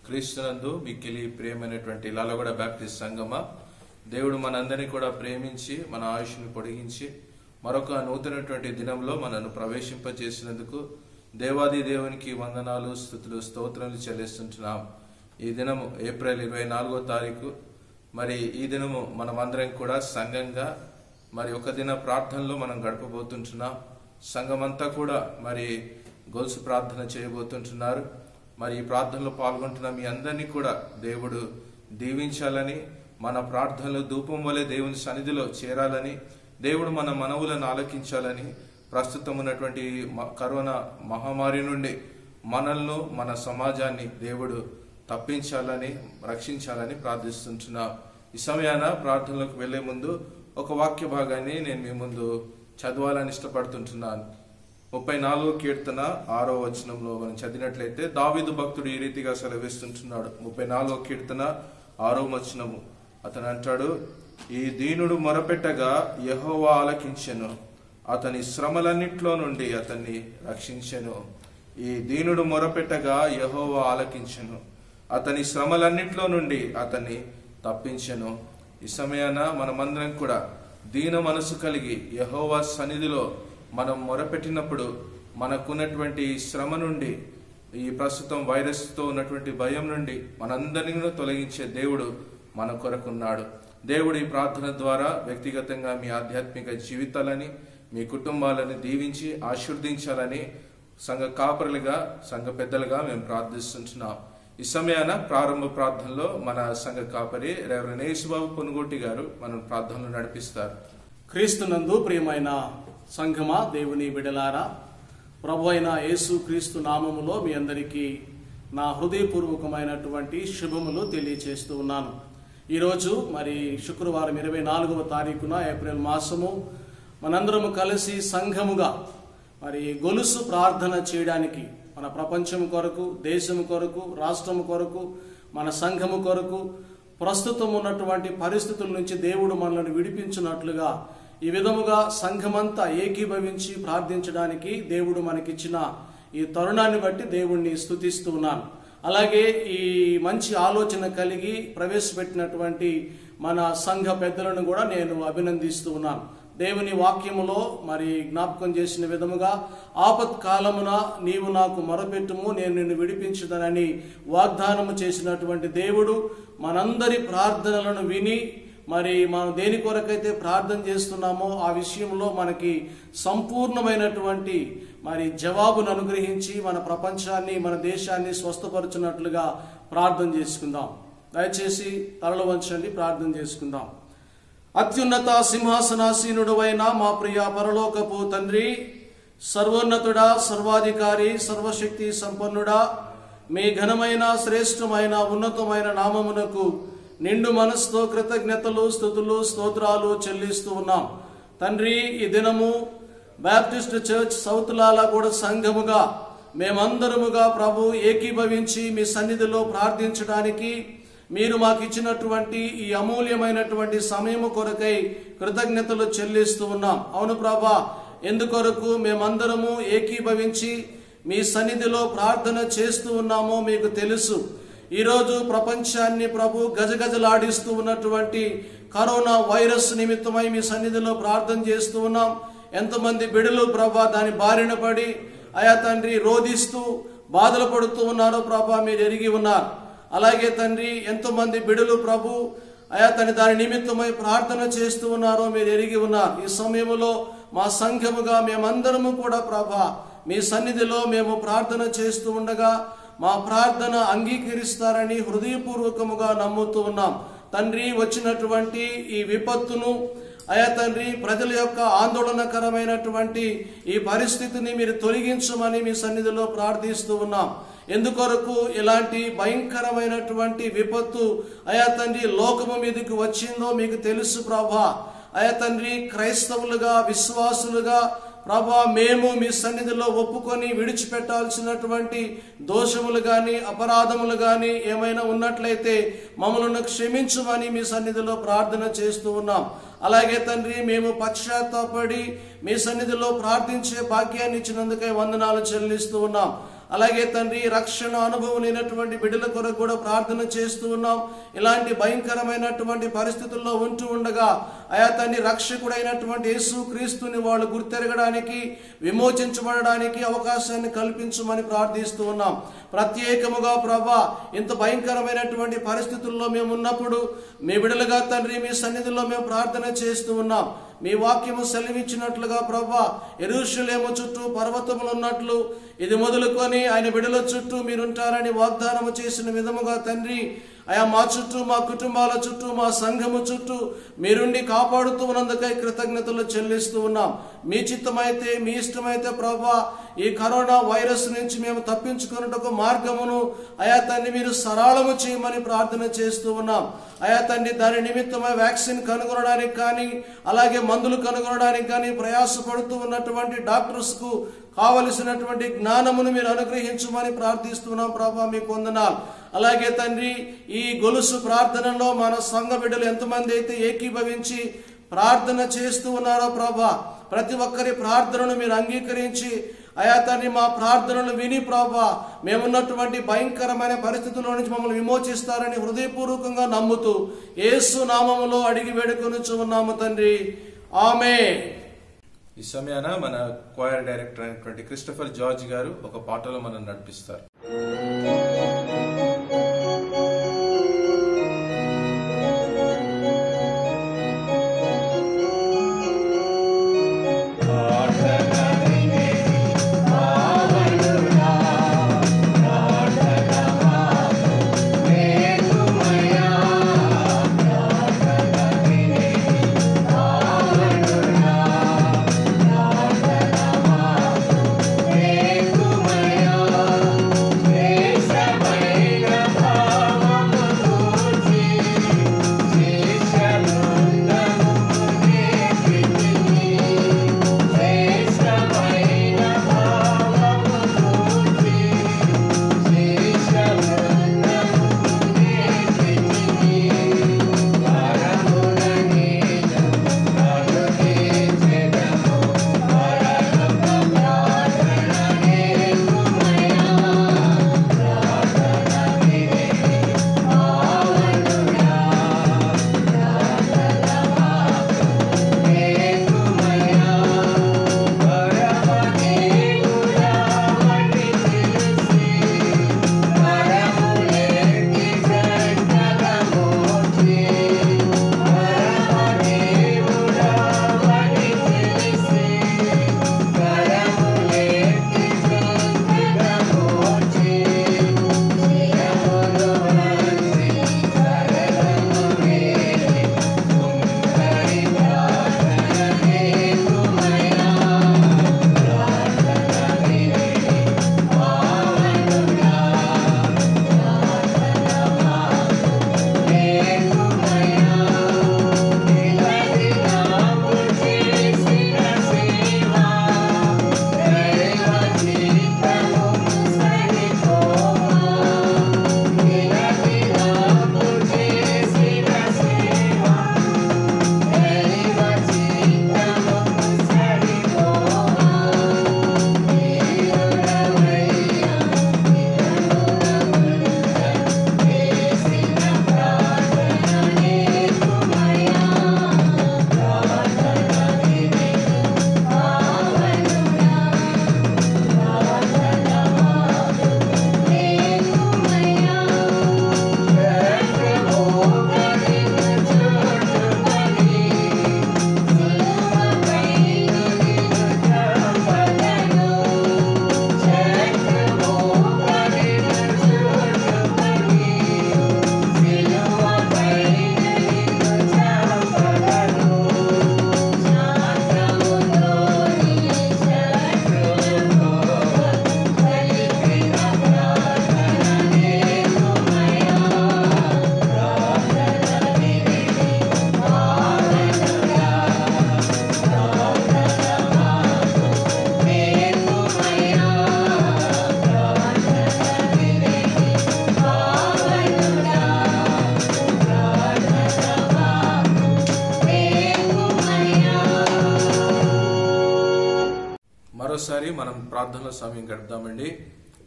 క్రీస్తునందు మిక్కిలి ప్రియమైనటువంటి లాలగూడ బాప్టిస్ట్ సంఘమా, దేవుడు మనందరినీ కూడా ప్రేమించి మన ఆయుష్ని పొడిగించి మరొక నూతనటువంటి దినంలో మనను ప్రవేశింపజేసినందుకు దేవాది దేవునికి వందనాలు, స్తుతులు, స్తోత్రాలు చెల్లిస్తుంటున్నాం. ఈ దినము ఏప్రిల్ 24వ తారీఖు. మరి ఈ దినము మనమందరం కూడా సంఘంగా మరి ఒక దిన ప్రార్థనలో మనం గడపబోతుంటున్నాం. సంఘమంతా కూడా మరి గొలుసు ప్రార్థన చేయబోతుంటున్నారు. మరి ఈ ప్రార్థనలో పాల్గొంటున్న మీ అందరినీ కూడా దేవుడు దీవించాలని, మన ప్రార్థనలు ధూపం వలె దేవుని సన్నిధిలో చేరాలని, దేవుడు మన మనవులను ఆలకించాలని, ప్రస్తుతం ఉన్నటువంటి కరోనా మహమ్మారి నుండి మనల్ని, మన సమాజాన్ని దేవుడు తప్పించాలని, రక్షించాలని ప్రార్థిస్తుంటున్నాం. ఈ సమయాన ప్రార్థనలకు వెళ్లే ముందు ఒక వాక్య భాగాన్ని నేను మీ ముందు చదవాలని ఇష్టపడుతుంటున్నాను. 34వ కీర్తన 6వ వచనంలో మనం చదివినట్లయితే దావీదు భక్తుడు ఈ రీతిగా సెలవిస్తుంటున్నాడు. 34వ కీర్తన 6వ వచనము. అతను అంటాడు, ఈ దీనుడు మొరపెట్టగా యెహోవా ఆలకించెను, అతని శ్రమలన్నిట్లో నుండి అతన్ని రక్షించెను. ఈ దీనుడు మొరపెట్టగా యెహోవా ఆలకించెను, అతని శ్రమలన్నిట్లో నుండి అతన్ని తప్పించెను. ఈ సమయాన మనమందరం కూడా దీన మనసు కలిగి యెహోవా సన్నిధిలో మనం మొరపెట్టినప్పుడు మనకున్నటువంటి శ్రమ నుండి, ఈ ప్రస్తుతం వైరస్తో ఉన్నటువంటి భయం నుండి మనందరినీ తొలగించే దేవుడు మన కొరకున్నాడు. దేవుడు ఈ ప్రార్థన ద్వారా వ్యక్తిగతంగా మీ ఆధ్యాత్మిక జీవితాలని, మీ కుటుంబాలని దీవించి ఆశీర్వదించాలని సంఘ కాపరులుగా, సంఘ పెద్దలుగా మేము ప్రార్థిస్తుంటున్నాం. ఈ సమయాన ప్రారంభ ప్రార్థనలో మన సంఘ కాపరి రెవరెండ్ యేసుబాబు పొనుగోటి గారు మన ప్రార్థనలు నడిపిస్తారు. క్రీస్తునందు ప్రియమైన సంఘమా, దేవుని బిడలారా, ప్రభు అయిన యేసు క్రీస్తు నామములో మీ అందరికీ నా హృదయపూర్వకమైనటువంటి శుభములు తెలియచేస్తూ ఉన్నాను. ఈరోజు మరి శుక్రవారం 24వ తారీఖున ఏప్రిల్ మాసము మనందరము కలిసి సంఘముగా మరి గొలుసు ప్రార్థన చేయడానికి, మన ప్రపంచం కొరకు, దేశము కొరకు, రాష్ట్రము కొరకు, మన సంఘము కొరకు, ప్రస్తుతం ఉన్నటువంటి పరిస్థితుల నుంచి దేవుడు మనల్ని విడిపించినట్లుగా ఈ విధముగా సంఘమంతా ఏకీభవించి ప్రార్థించడానికి దేవుడు మనకిచ్చిన ఈ తరుణాన్ని బట్టి దేవుణ్ణి స్తుతిస్తూ ఉన్నాను. అలాగే ఈ మంచి ఆలోచన కలిగి ప్రవేశపెట్టినటువంటి మన సంఘ పెద్దలను కూడా నేను అభినందిస్తూ ఉన్నాను. దేవుని వాక్యములో మరి జ్ఞాపకం చేసిన విధముగా ఆపత్కాలమున నీవు నాకు మొరపెట్టుము, నేను నిన్ను విడిపించుదనని వాగ్దానము చేసినటువంటి దేవుడు మనందరి ప్రార్థనలను విని మరి మనం దేని కొరకైతే ప్రార్థన చేస్తున్నామో ఆ విషయంలో మనకి సంపూర్ణమైనటువంటి మరి జవాబును అనుగ్రహించి మన ప్రపంచాన్ని, మన దేశాన్ని స్వస్థపరచున్నట్లుగా ప్రార్థన చేసుకుందాం. దయచేసి తలలు వంచండి, ప్రార్థన చేసుకుందాం. అత్యున్నత సింహాసనాసీనుడు అయిన మా ప్రియ పరలోకపు తండ్రి, సర్వోన్నతుడా, సర్వాధికారి, సర్వశక్తి సంపన్నుడా, మీ ఘనమైన, శ్రేష్టమైన, ఉన్నతమైన నామమునకు నిండు మనసుతో కృతజ్ఞతలు, స్తుతులు, స్తోత్రాలు చెల్లిస్తూ ఉన్నాం. తండ్రి, ఈ దినము బాప్టిస్ట్ చర్చ్ సౌత్ లాలగూడ సంఘముగా మేమందరముగా ప్రభు ఏకీభవించి మీ సన్నిధిలో ప్రార్థించడానికి మీరు మాకు ఇచ్చినటువంటి ఈ అమూల్యమైనటువంటి సమయము కొరకై కృతజ్ఞతలు చెల్లిస్తూ ఉన్నాం. అవును ప్రభా, ఎందుకొరకు మేమందరము ఏకీభవించి మీ సన్నిధిలో ప్రార్థన చేస్తూ ఉన్నామో మీకు తెలుసు. ఈరోజు ప్రపంచాన్ని ప్రభు గజగజలాడిస్తూ ఉన్నటువంటి కరోనా వైరస్ నిమిత్తమై మీ సన్నిధిలో ప్రార్థన చేస్తూ ఉన్నాం. ఎంతమంది బిడ్డలు ప్రభా దాని బారిన పడి అయా తండ్రి రోధిస్తూ బాధలు పడుతూ ఉన్నారో ప్రభా మీరు ఎరిగి ఉన్నారు. అలాగే తండ్రి, ఎంతమంది బిడ్డలు ప్రభు అయా తండ్రి దాని నిమిత్తమై ప్రార్థన చేస్తూ ఉన్నారో మీరు ఎరిగి ఉన్నారు. ఈ సమయంలో మా సంఘముగా మేమందరము కూడా ప్రభా మీ సన్నిధిలో మేము ప్రార్థన చేస్తూ ఉండగా మా ప్రార్థన అంగీకరిస్తారని హృదయపూర్వకముగా నమ్ముతూ ఉన్నాం. తండ్రి, వచ్చినటువంటి ఈ విపత్తును అయా తండ్రి ప్రజల యొక్క ఆందోళనకరమైనటువంటి ఈ పరిస్థితిని మీరు తొలగించమని మీ సన్నిధిలో ప్రార్థిస్తూ ఉన్నాం. ఎందుకొరకు ఇలాంటి భయంకరమైనటువంటి విపత్తు అయా తండ్రి లోకము మీదకి వచ్చిందో మీకు తెలుసు ప్రభా. అయా తండ్రి, క్రైస్తవులుగా, విశ్వాసులుగా ప్రభా మేము మీ సన్నిధిలో ఒప్పుకొని విడిచిపెట్టాల్సినటువంటి దోషములు గాని, అపరాధములు గాని ఏమైనా ఉన్నట్లయితే మమ్మల్ని క్షమించమని మీ సన్నిధిలో ప్రార్థన చేస్తూ ఉన్నాం. అలాగే తండ్రి, మేము పశ్చాత్తాపడి మీ సన్నిధిలో ప్రార్థించే భాగ్యాన్ని ఇచ్చినందుకే వందనాలు చెల్లిస్తూ ఉన్నాం. అలాగే తండ్రి రక్షణ అనుభవం లేనటువంటి బిడ్డల కొరకు కూడా ప్రార్థన చేస్తూ ఉన్నాం. ఇలాంటి భయంకరమైనటువంటి పరిస్థితుల్లో ఉంటూ ఉండగా అయా తండ్రి రక్షకుడైనటువంటి యేసు క్రీస్తుని వాళ్ళు గుర్తెరగడానికి, విమోచించబడడానికి అవకాశాన్ని కల్పించమని ప్రార్థిస్తూ ఉన్నాం. ప్రత్యేకముగా ప్రభా, ఇంత భయంకరమైనటువంటి పరిస్థితుల్లో మేము ఉన్నప్పుడు మీ బిడ్డలుగా తండ్రి మీ సన్నిధిలో మేము ప్రార్థన చేస్తూ ఉన్నాం. మీ వాక్యము సెలవిచ్చినట్లుగా ప్రభా, యెరూషలేము చుట్టూ పర్వతములు ఉన్నట్లు ఇది మొదలుకొని ఆయన బిడ్డల చుట్టూ మీరుంటారని వాగ్దానము చేసిన విధముగా తండ్రి అయా మా చుట్టూ, మా కుటుంబాల చుట్టూ, మా సంఘము చుట్టూ మీరుండి కాపాడుతూ ఉన్నందుకై కృతజ్ఞతలు చెల్లిస్తూ ఉన్నాం. మీ చిత్తమైతే, మీ ఇష్టమైతే ప్రభా, ఈ కరోనా వైరస్ నుంచి మేము తప్పించుకున్నటకు మార్గమును అయా తండ్రి మీరు సరళము చేయమని ప్రార్థన చేస్తూ ఉన్నాం. అయా తండ్రి దాని నిమిత్తమై వ్యాక్సిన్ కనుగొనడానికి కానీ, అలాగే మందులు కనుగొనడానికి కానీ ప్రయాసపడుతూ ఉన్నటువంటి డాక్టర్స్ కు కావలసినటువంటి జ్ఞానమును మీరు అనుగ్రహించమని ప్రార్థిస్తున్నాం ప్రభా, మీకు వందనాలు. అలాగే తండ్రి ఈ గొలుసు ప్రార్థనలో మన సంఘ బిడ్డలు ఎంతమంది అయితే ఏకీభవించి ప్రార్థన చేస్తూ ఉన్నారో ప్రభా, ప్రతి ఒక్కరి ప్రార్థనను మీరు అంగీకరించి అయా తండ్రి మా ప్రార్థనలు విని ప్రభా, మేమున్నటువంటి భయంకరమైన పరిస్థితుల్లో నుంచి మమ్మల్ని విమోచిస్తారని హృదయపూర్వకంగా నమ్ముతూ యేసు నామములో అడిగి వేడుకొనుచు ఉన్నాము తండ్రి, ఆమేన్. ఈ సమయాన మన క్వైర్ డైరెక్టర్ అయినటువంటి క్రిస్టఫర్ జార్జ్ గారు ఒక పాటలో మనం నడిపిస్తారు. మరోసారి మనం ప్రార్థనలో సమయం గడుపుదామండి.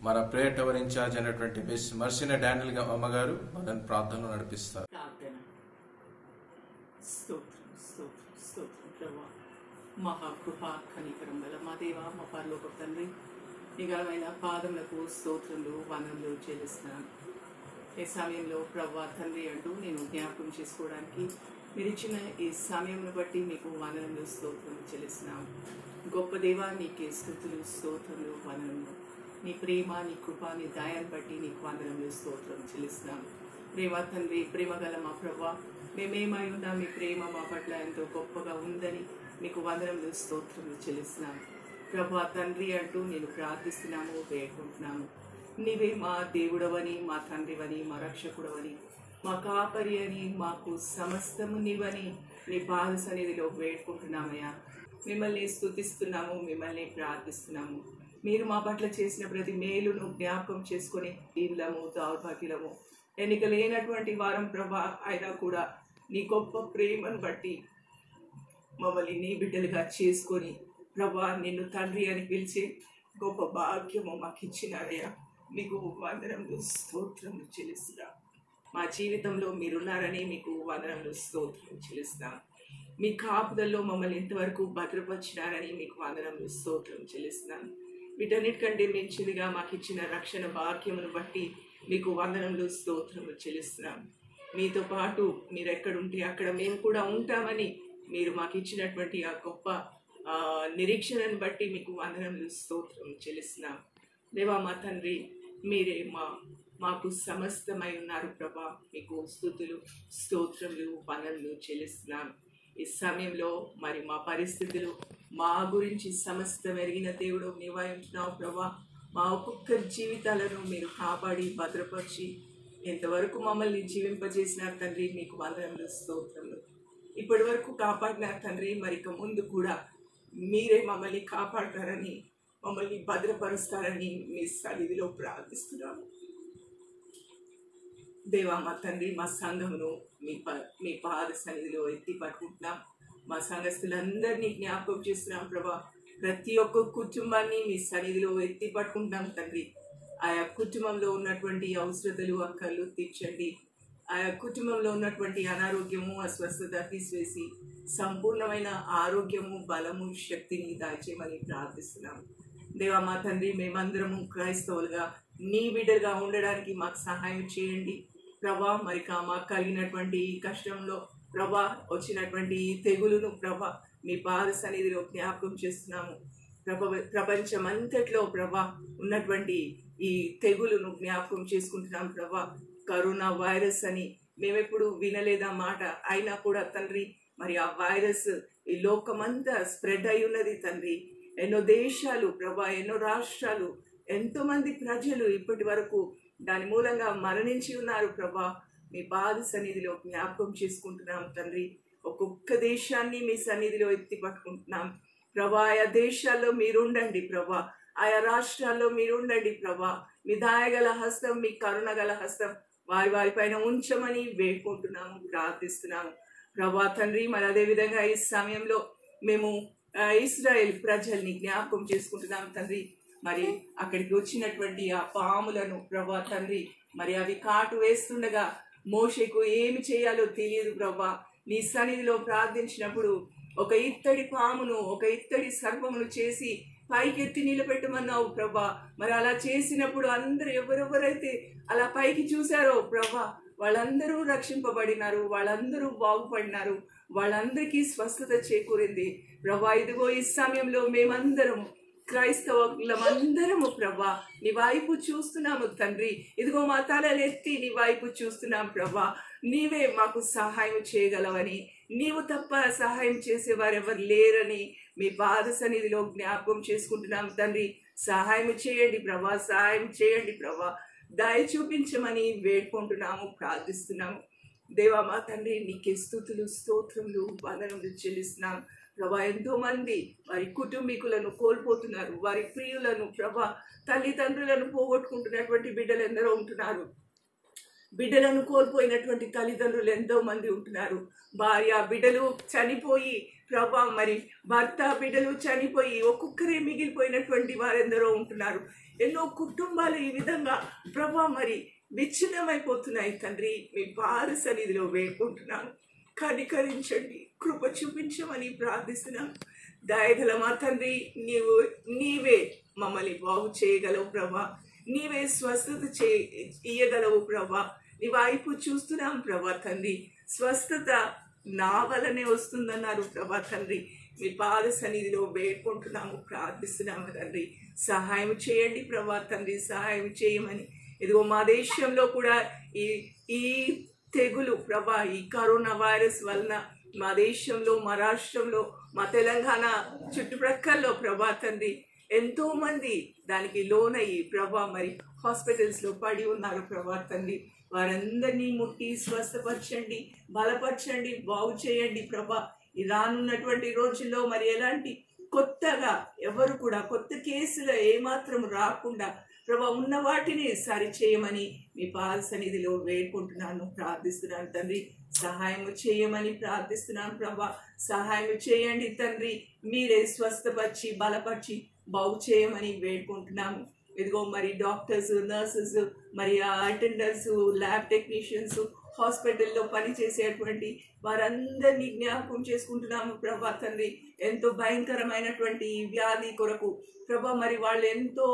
మన ప్రేయర్ టవర్ ఇన్ఛార్జ్ అయినటువంటి మిస్ మర్సిన డానియల్ అమ్మగారు మనల్ని ప్రార్థనలో నడిపిస్తారు. ప్రార్థన. స్తోత్రం స్తోత్రం స్తోత్రం ప్రభా, మహాకృప కనికరం గల మా దేవ, మా పరలోక తండ్రి, నిఘలమైన పాదములకు స్తోత్రములు వందనములు చెల్లిస్తున్నాను. ఈ సమయంలో ప్రభా తండ్రి అంటూ నేను జ్ఞాపకం చేసుకోవడానికి మీరు ఇచ్చిన ఈ సమయంను బట్టి మీకు వందనములు స్తోత్రములు చెల్లిస్తున్నాను. గొప్ప దేవా, నీకే స్తుతులు స్తోత్రములు వందనములు. నీ ప్రేమ, నీ కృప, నీ దయాన్ని బట్టి నీకు వందనములు స్తోత్రం చెల్లిస్తున్నాను. ప్రేమ తండ్రి, ప్రేమ గల మా ప్రభా, మేమేమై ఉన్నా మీ ప్రేమ మా పట్ల ఎంతో గొప్పగా ఉందని మీకు వందనములు స్తోత్రములు చెల్లిస్తున్నాను. ప్రభా తండ్రి అంటూ నేను ప్రార్థిస్తున్నాము, వేడుకుంటున్నాము. నీవే మా దేవుడవని, మా తండ్రివని, మా రక్షకుడవని, మా కాపరి అని, మాకు సమస్తము నీవని నీ పాద సన్నిధిలో వేడుకుంటున్నామయ్యా. మిమ్మల్ని స్తుతిస్తున్నాము, మిమ్మల్ని ప్రార్థిస్తున్నాము. మీరు మా పట్ల చేసిన ప్రతి మేలును జ్ఞాపకం చేసుకొని దీనులము, దౌర్భాగ్యులము, ఎన్నిక లేనటువంటి వారం ప్రభా అయినా కూడా నీ గొప్ప ప్రేమను బట్టి మమ్మల్ని నీ బిడ్డలుగా చేసుకొని ప్రభా నిన్ను తండ్రి అని పిలిచే గొప్ప భాగ్యము మాకు ఇచ్చినారయ్యా. మీకు వందనములు స్తోత్రములు చెల్లిస్తున్నాం. మా జీవితంలో మీరున్నారని మీకు వందనములు స్తోత్రం చెల్లిస్తాం. మీ కాపుదల్లో మమ్మల్ని ఇంతవరకు భద్రపరిచినారని మీకు వందనములు స్తోత్రం చెల్లిస్తున్నాను. వీటన్నిటికంటే మించిదిగా మాకు ఇచ్చిన రక్షణ భాగ్యమును బట్టి మీకు వందనములు స్తోత్రములు చెల్లిస్తున్నాం. మీతో పాటు మీరు ఎక్కడుంటే అక్కడ మేము కూడా ఉంటామని మీరు మాకు ఇచ్చినటువంటి ఆ గొప్ప నిరీక్షణను బట్టి మీకు వందనములు స్తోత్రం చెల్లిస్తున్నాం. దేవా మా తండ్రి, మీరే మాకు సమస్తమై ఉన్నారు ప్రభా. మీకు స్తుతులు స్తోత్రములు వందనములు చెల్లిస్తున్నాం. ఈ సమయంలో మరి మా పరిస్థితులు, మా గురించి సమస్తం ఎరిగిన దేవుడు నీవై ఉంటున్నావు ప్రభా. మా ఒక్కొక్కరి జీవితాలను మీరు కాపాడి భద్రపరిచి ఎంతవరకు మమ్మల్ని జీవింపజేసినారు తండ్రి, మీకు వందనములు స్తోత్రములు. ఇప్పటి వరకు కాపాడినారు తండ్రి, మరి ఇక ముందు కూడా మీరే మమ్మల్ని కాపాడతారని, మమ్మల్ని భద్రపరుస్తారని మీ సన్నిధిలో ప్రార్థిస్తున్నాము. దేవా మా తండ్రి, మా సంఘమును మీ పాద సన్నిధిలో ఎత్తి పట్టుకుంటున్నాం. మా సంఘస్థులందరినీ జ్ఞాపకం చేస్తున్నాం ప్రభా. ప్రతి ఒక్క కుటుంబాన్ని మీ సన్నిధిలో ఎత్తి పట్టుకుంటున్నాం తండ్రి. ఆయా కుటుంబంలో ఉన్నటువంటి అవసరతలు, అక్కర్లు తీర్చండి. ఆయా కుటుంబంలో ఉన్నటువంటి అనారోగ్యము, అస్వస్థత తీసివేసి సంపూర్ణమైన ఆరోగ్యము, బలము, శక్తిని దాచేయమని ప్రార్థిస్తున్నాము. దేవా మా తండ్రి, మేమందరము క్రైస్తవులుగా నీ బిడ్డలుగా ఉండడానికి మాకు సహాయం చేయండి ప్రభా. మరి మాకు కలిగినటువంటి ఈ కష్టంలో ప్రభా, వచ్చినటువంటి ఈ తెగులును ప్రభా మీ పాద సన్నిధిలో జ్ఞాపకం చేస్తున్నాము. ప్రపంచం అంతట్లో ప్రభా ఉన్నటువంటి ఈ తెగులును జ్ఞాపకం చేసుకుంటున్నాం ప్రభా. కరోనా వైరస్ అని మేమెప్పుడు వినలేదా మాట, అయినా కూడా తండ్రి మరి ఆ వైరస్ ఈ లోకమంతా స్ప్రెడ్ అయి ఉన్నది తండ్రి. ఎన్నో దేశాలు ప్రభా, ఎన్నో రాష్ట్రాలు, ఎంతో మంది ప్రజలు ఇప్పటి వరకు దాని మూలంగా మరణించి ఉన్నారు ప్రభా. మీ పాద సన్నిధిలో జ్ఞాపకం చేసుకుంటున్నాం తండ్రి. ఒక్కొక్క దేశాన్ని మీ సన్నిధిలో ఎత్తి పట్టుకుంటున్నాం ప్రభా. ఆయా దేశాల్లో మీరుండండి ప్రభా, ఆయా రాష్ట్రాల్లో మీరుండండి ప్రభా. మీ దాయగల హస్తం, మీ కరుణగల హస్తం వారిపైన ఉంచమని వేడుకుంటున్నాము, ప్రార్థిస్తున్నాము ప్రభా తండ్రి. మరి అదేవిధంగా ఈ సమయంలో మేము ఇశ్రాయేల్ ప్రజల్ని జ్ఞాపకం చేసుకుంటున్నాం తండ్రి. మరి అక్కడికి వచ్చినటువంటి ఆ పాములను ప్రభా తండ్రి, మరి అవి కాటు వేస్తుండగా మోషేకు ఏమి చేయాలో తెలియదు ప్రభా. నీ సన్నిధిలో ప్రార్థించినప్పుడు ఒక ఇత్తడి పామును, ఒక ఇత్తడి సర్పమును చేసి పైకెత్తి నిలబెట్టమన్నావు ప్రభా. మరి అలా చేసినప్పుడు అందరూ ఎవరెవరైతే అలా పైకి చూశారో ప్రభా, వాళ్ళందరూ రక్షింపబడినారు, వాళ్ళందరూ బాగుపడినారు, వాళ్ళందరికీ స్వస్థత చేకూరింది ప్రభా. ఇదిగో ఈ సమయంలో మేమందరము క్రైస్తవులమందరము ప్రభా నీ వైపు చూస్తున్నాము తండ్రి. ఇదిగో మా తలలెత్తి నీ వైపు చూస్తున్నాం ప్రభా. నీవే మాకు సహాయం చేయగలవని, నీవు తప్ప సహాయం చేసేవారెవరు లేరని మీ పాద సన్నిధిలో జ్ఞాపకం చేసుకుంటున్నాం తండ్రి. సహాయం చేయండి ప్రభా, సహాయం చేయండి ప్రభా. దయ చూపించమని వేడుకుంటున్నాము, ప్రార్థిస్తున్నాము. దేవా మా తండ్రి, నీకే స్తుతులు స్తోత్రములు వందనములు చెల్లిస్తున్నాం ప్రభా. ఎంతో మంది వారి కుటుంబీకులను కోల్పోతున్నారు, వారి ప్రియులను ప్రభా, తల్లిదండ్రులను పోగొట్టుకుంటున్నటువంటి బిడ్డలు ఎందరో ఉంటున్నారు. బిడ్డలను కోల్పోయినటువంటి తల్లిదండ్రులు ఎంతో మంది ఉంటున్నారు. భార్య బిడ్డలు చనిపోయి ప్రభా మరి భర్త బిడ్డలు చనిపోయి ఒక్కొక్కరే మిగిలిపోయినటువంటి వారెందరో ఉంటున్నారు. ఎన్నో కుటుంబాలు ఈ విధంగా ప్రభా మరి విచ్ఛిన్నమైపోతున్నాయి తండ్రి. మీ పాద సన్నిధిలో వేడుకుంటున్నాను, కనికరించండి, కృప చూపించమని ప్రార్థిస్తున్నాను. దయగల మా తండ్రి, నీవే మమ్మల్ని బాగు చేయగలవు ప్రభా, నీవే స్వస్థత ఇయ్యగలవు ప్రభా. నీ వైపు చూస్తున్నాం ప్రభా తండ్రి, స్వస్థత నా వలనే వస్తుందన్నారు ప్రభా తండ్రి. మీ పాద సన్నిధిలో వేడుకుంటున్నాము, ప్రార్థిస్తున్నాము తండ్రి. సహాయం చేయండి ప్రభా తండ్రి, సహాయం చేయమని. ఇదిగో మా దేశంలో కూడా ఈ తెగులు ప్రభా, ఈ కరోనా వైరస్ వలన మా దేశంలో, మా రాష్ట్రంలో, మా తెలంగాణ చుట్టుప్రక్కల్లో ప్రభా తండ్రి ఎంతో మంది దానికి లోనయ్యి ప్రభా మరి హాస్పిటల్స్లో పడి ఉన్నారు ప్రభా తండ్రి. వారందరినీ ముట్టి స్వస్థపరచండి, బలపరచండి, బాగు చేయండి ప్రభా. ఈ రానున్నటువంటి రోజుల్లో మరి ఎలాంటి కొత్తగా ఎవరు కూడా కొత్త కేసులు ఏమాత్రం రాకుండా ప్రభా ఉన్న వాటిని సరిచేయమని మీ పాద సన్నిధిలో వేడుకుంటున్నాను, ప్రార్థిస్తున్నాను తండ్రి. సహాయం చేయమని ప్రార్థిస్తున్నాను ప్రభా, సహాయం చేయండి తండ్రి. మీరే స్వస్థపరిచి బలపరిచి బాగు చేయమని వేడుకుంటున్నాము. ఇదిగో మరి డాక్టర్స్, నర్సెస్, మరి అటెండర్స్, ల్యాబ్ టెక్నీషియన్స్, హాస్పిటల్లో పనిచేసేటువంటి వారందరినీ జ్ఞాపకం చేసుకుంటున్నాము ప్రభా తండ్రి. ఎంతో భయంకరమైనటువంటి వ్యాధి కొరకు ప్రభా మరి వాళ్ళు ఎంతో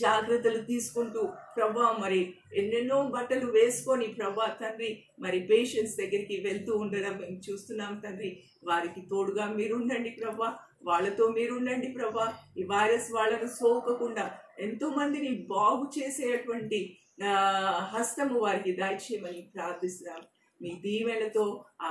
జాగ్రత్తలు తీసుకుంటూ ప్రభా మరి ఎన్నెన్నో బట్టలు వేసుకొని ప్రభా తండ్రి మరి పేషెంట్స్ దగ్గరికి వెళ్తూ ఉండడం మేము చూస్తున్నాం తండ్రి. వారికి తోడుగా మీరుండండి ప్రభా, వాళ్ళతో మీరుండండి ప్రభా. ఈ వైరస్ వాళ్ళను సోకకుండా ఎంతో మందిని బాగు చేసేటువంటి హస్తము వారికి దయచేయమని ప్రార్థిస్తున్నాం. మీ దీవెనలతో ఆ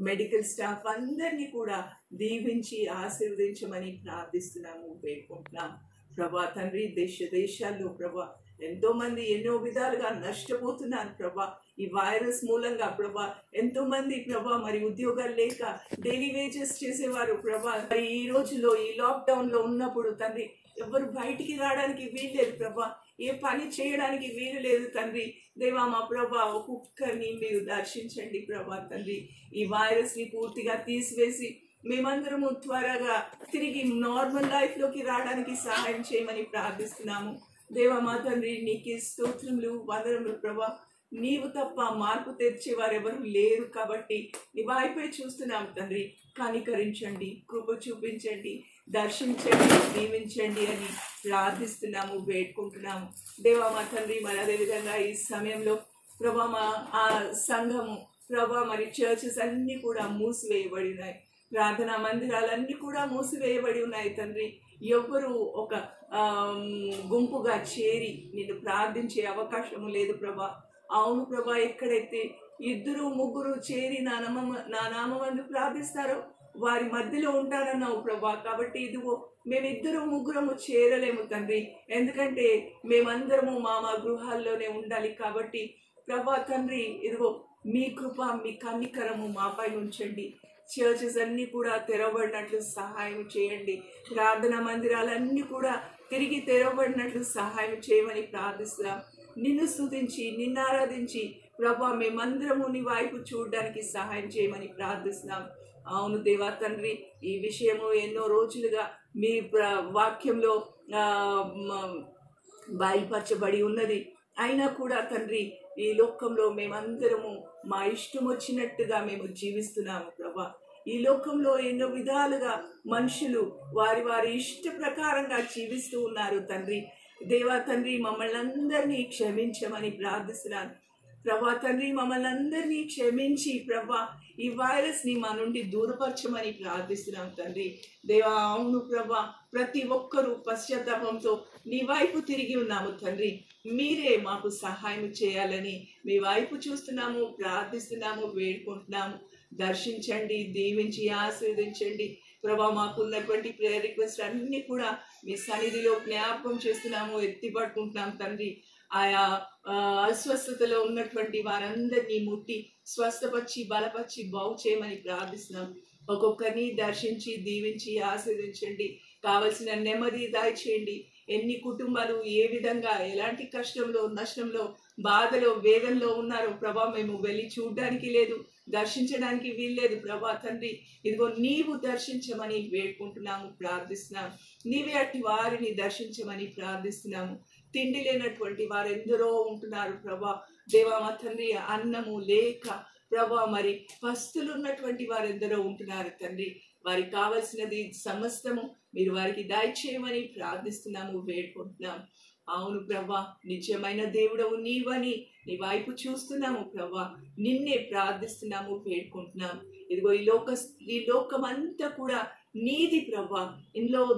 మెడికల్ స్టాఫ్ అందరినీ కూడా దీవించి ఆశీర్వదించమని ప్రార్థిస్తున్నాము, వేడుకుంటున్నాం ప్రభా తండ్రి. దేశాల్లో ప్రభా ఎంతో మంది ఎన్నో విధాలుగా నష్టపోతున్నారు ప్రభా. ఈ వైరస్ మూలంగా ప్రభా ఎంతో మంది ప్రభా మరి ఉద్యోగాలు లేక డైలీ వేజెస్ చేసేవారు ప్రభా. మరి ఈ రోజులో ఈ లాక్డౌన్ లో ఉన్నప్పుడు తండ్రి ఎవరు బయటికి రావడానికి వీలు లేదు ప్రభా, ఏ పని చేయడానికి వీలు లేదు తండ్రి. దేవా మా ప్రభా ఒక్కొక్కరిని మీరు దర్శించండి ప్రభా తండ్రి. ఈ వైరస్ ని పూర్తిగా తీసివేసి మేమందరము త్వరగా తిరిగి నార్మల్ లైఫ్ లోకి రావడానికి సహాయం చేయమని ప్రార్థిస్తున్నాము. దేవా మా తండ్రి నీకు స్తోత్రములు, వందనములు ప్రభా. నీవు తప్ప మార్పు తెచ్చేవారు ఎవరు లేరు కాబట్టి నీ వైపే చూస్తున్నాము తండ్రి. కనికరించండి, కృప చూపించండి, దర్శించండి, దీవించండి అని ప్రార్థిస్తున్నాము, వేడుకుంటున్నాము. దేవా మా తండ్రి మరి అదేవిధంగా ఈ సమయంలో ప్రభా మా ఆ సంఘము ప్రభా మరి చర్చెస్ అన్నీ కూడా మూసివేయబడి ఉన్నాయి, ప్రార్థనా మందిరాలన్నీ కూడా మూసివేయబడి ఉన్నాయి తండ్రి. ఎవ్వరు ఒక గుంపుగా చేరి నిన్ను ప్రార్థించే అవకాశము లేదు ప్రభా. అవును ప్రభా, ఎక్కడైతే 2-3 చేరి నా నామమందు ప్రార్థిస్తారో వారి మధ్యలో ఉంటానన్నావు ప్రభా. కాబట్టి ఇదిగో 2-3 చేరలేము తండ్రి, ఎందుకంటే మేమందరము మా గృహాల్లోనే ఉండాలి. కాబట్టి ప్రభా తండ్రి ఇదిగో మీ కృప, మీ కనికరము మాపై ఉంచండి. చర్చెస్ అన్నీ కూడా తెరవబడినట్లు సహాయం చేయండి. ప్రార్థనా మందిరాలన్నీ కూడా తిరిగి తెరవబడినట్లు సహాయం చేయమని ప్రార్థిస్తున్నాం. నిన్ను స్తుతించి నిన్ను ఆరాధించి ప్రభా మేమందరము నీ వైపు చూడడానికి సహాయం చేయమని ప్రార్థిస్తున్నాం. అవును దేవా తండ్రి, ఈ విషయము ఎన్నో రోజులుగా మీ వాక్యంలో బయలుపరచబడి ఉన్నది. అయినా కూడా తండ్రి ఈ లోకంలో మేమందరము మా ఇష్టం వచ్చినట్టుగా మేము జీవిస్తున్నాము ప్రభా. ఈ లోకంలో ఎన్నో విధాలుగా మనుషులు వారి ఇష్ట ప్రకారంగా జీవిస్తూ ఉన్నారు తండ్రి. దేవా తండ్రి మమ్మల్ని అందరినీ క్షమించమని ప్రార్థిస్తున్నాను ప్రభా తండ్రి. మమ్మల్ని అందరినీ క్షమించి ప్రభా ఈ వైరస్ ని మా నుండి దూరపరచమని ప్రార్థిస్తున్నాం తండ్రి. దేవా అవును ప్రభా, ప్రతి ఒక్కరూ పశ్చాత్తాపంతో నీ వైపు తిరిగి ఉన్నాము తండ్రి. మీరే మాకు సహాయం చేయాలని మీ వైపు చూస్తున్నాము, ప్రార్థిస్తున్నాము, వేడుకుంటున్నాము. దర్శించండి, దీవించి ఆశీర్వదించండి ప్రభా. మాకున్నటువంటి ప్రేయర్ రిక్వెస్ట్ అన్ని కూడా మీ సన్నిధిలో జ్ఞాపకం చేస్తున్నాము, ఎత్తిపట్టుకుంటున్నాం తండ్రి. ఆయా అస్వస్థతలో ఉన్నటువంటి వారందరినీ ముట్టి స్వస్థపరిచి బలపరిచి బాగు చేయమని ప్రార్థిస్తున్నాం. ఒక్కొక్కరిని దర్శించి దీవించి ఆశీర్వదించండి. కావలసిన నెమ్మది దయచేయండి. ఎన్ని కుటుంబాలు ఏ విధంగా ఎలాంటి కష్టంలో, నష్టంలో, బాధలో, వేదనలో ఉన్నారో ప్రభా మేము వెళ్ళి చూడడానికి లేదు, దర్శించడానికి వీల్లేదు ప్రభా తండ్రి. ఇదిగో నీవు దర్శించమని వేడుకుంటున్నాము, ప్రార్థిస్తున్నాము. నీవే అట్టి వారిని దర్శించమని ప్రార్థిస్తున్నాము. తిండి లేనటువంటి వారు ఎందరో ఉంటున్నారు ప్రభా. దేవా మా తండ్రి, అన్నము లేక ప్రభా మరి పస్తులు ఉన్నటువంటి వారు ఎందరో ఉంటున్నారు తండ్రి. వారికి కావలసినది సమస్తము మీరు వారికి దయచేయమని ప్రార్థిస్తున్నాము, వేడుకుంటున్నాము. అవును ప్రభా, నిజమైన దేవుడవు నీవని నీ వైపు చూస్తున్నాము ప్రభా. నిన్నే ప్రార్థిస్తున్నాము, వేడుకుంటున్నాము. ఇదిగో ఈ లోకమంతా కూడా నీది ప్రభా.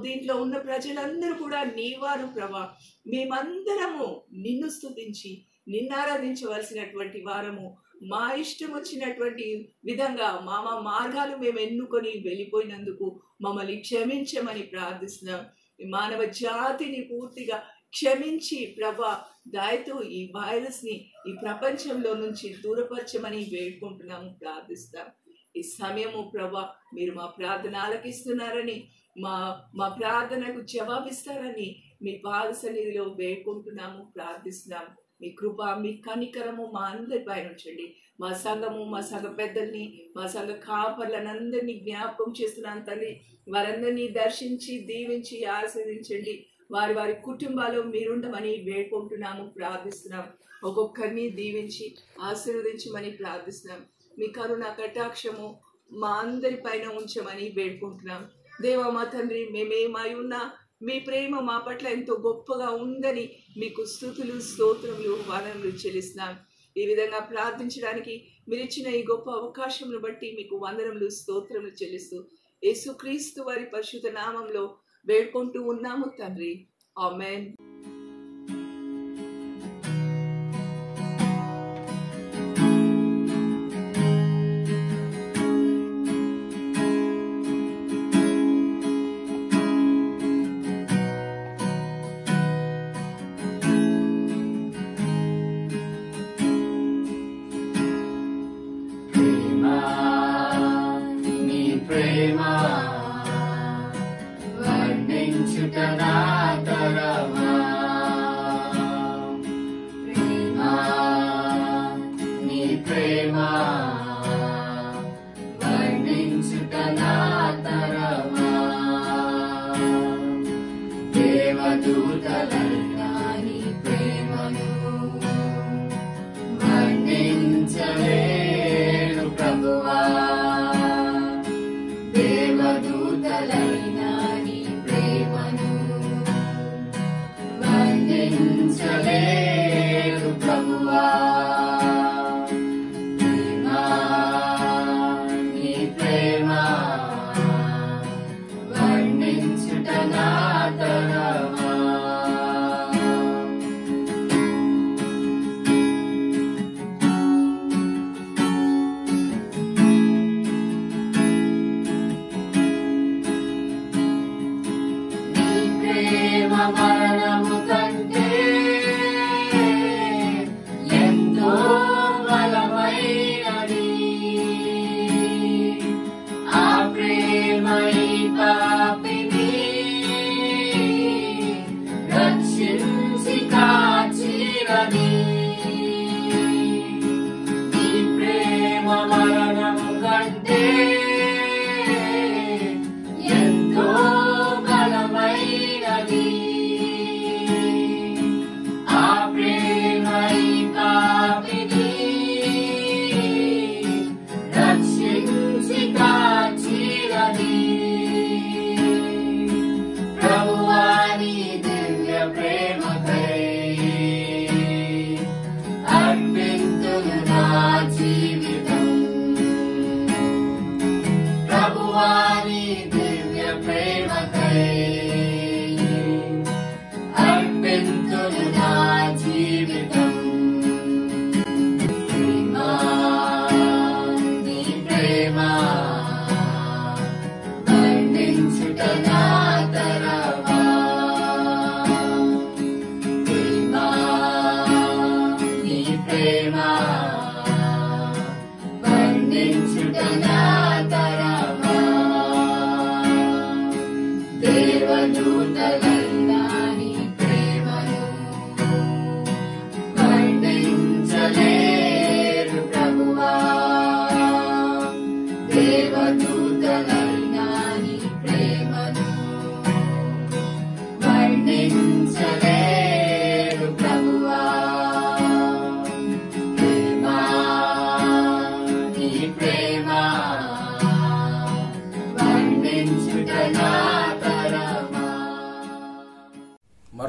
దీంట్లో ఉన్న ప్రజలందరూ కూడా నీవారు ప్రభా. మేమందరము నిన్ను స్తుతించి నిన్ను ఆరాధించవలసినటువంటి వారము. మా ఇష్టం వచ్చినటువంటి విధంగా మా మార్గాలు మేము ఎన్నుకొని వెళ్ళిపోయినందుకు మమ్మల్ని క్షమించమని ప్రార్థిస్తున్నాం. మానవ జాతిని పూర్తిగా క్షమించి ప్రభా దయతో ఈ వైరస్ ని ఈ ప్రపంచంలో నుంచి దూరపరచమని వేడుకుంటున్నాము, ప్రార్థిస్తాం. ఈ సమయము ప్రభా మీరు మా ప్రార్థన ఆలకిస్తున్నారని, మా ప్రార్థనకు జవాబిస్తారని మీ పాద సన్నిధిలో వేడుకుంటున్నాము, ప్రార్థిస్తున్నాము. మీ కృప, మీ కనికరము మా అందరి పైన ఉంచండి. మా సంఘము, మా సంఘ పెద్దల్ని, మా సంఘ కాపర్లనందరినీ జ్ఞాపకం చేస్తున్నాను తల్లి. వారందరినీ దర్శించి దీవించి ఆశీర్వదించండి. వారి కుటుంబాలు మీరుండమని వేడుకుంటున్నాము, ప్రార్థిస్తున్నాం. ఒక్కొక్కరిని దీవించి ఆశీర్వదించమని ప్రార్థిస్తున్నాం. మీ కరుణ కటాక్షము మా అందరి పైన ఉంచమని వేడుకుంటున్నాం. దేవా మా తండ్రి, మేమేమై ఉన్నా మీ ప్రేమ మా పట్ల ఎంతో గొప్పగా ఉందని మీకు స్తుతులు, స్తోత్రములు, వందనములు చెల్లిస్తున్నాం. ఈ విధంగా ప్రార్థించడానికి మీరు ఇచ్చిన ఈ గొప్ప అవకాశమును బట్టి మీకు వందనములు, స్తోత్రములు చెల్లిస్తూ యేసుక్రీస్తు వారి పరిశుద్ధ నామంలో వేడుకుంటూ ఉన్నాము తండ్రి, ఆమేన్. వర్ణించలేరు ప్రభువా.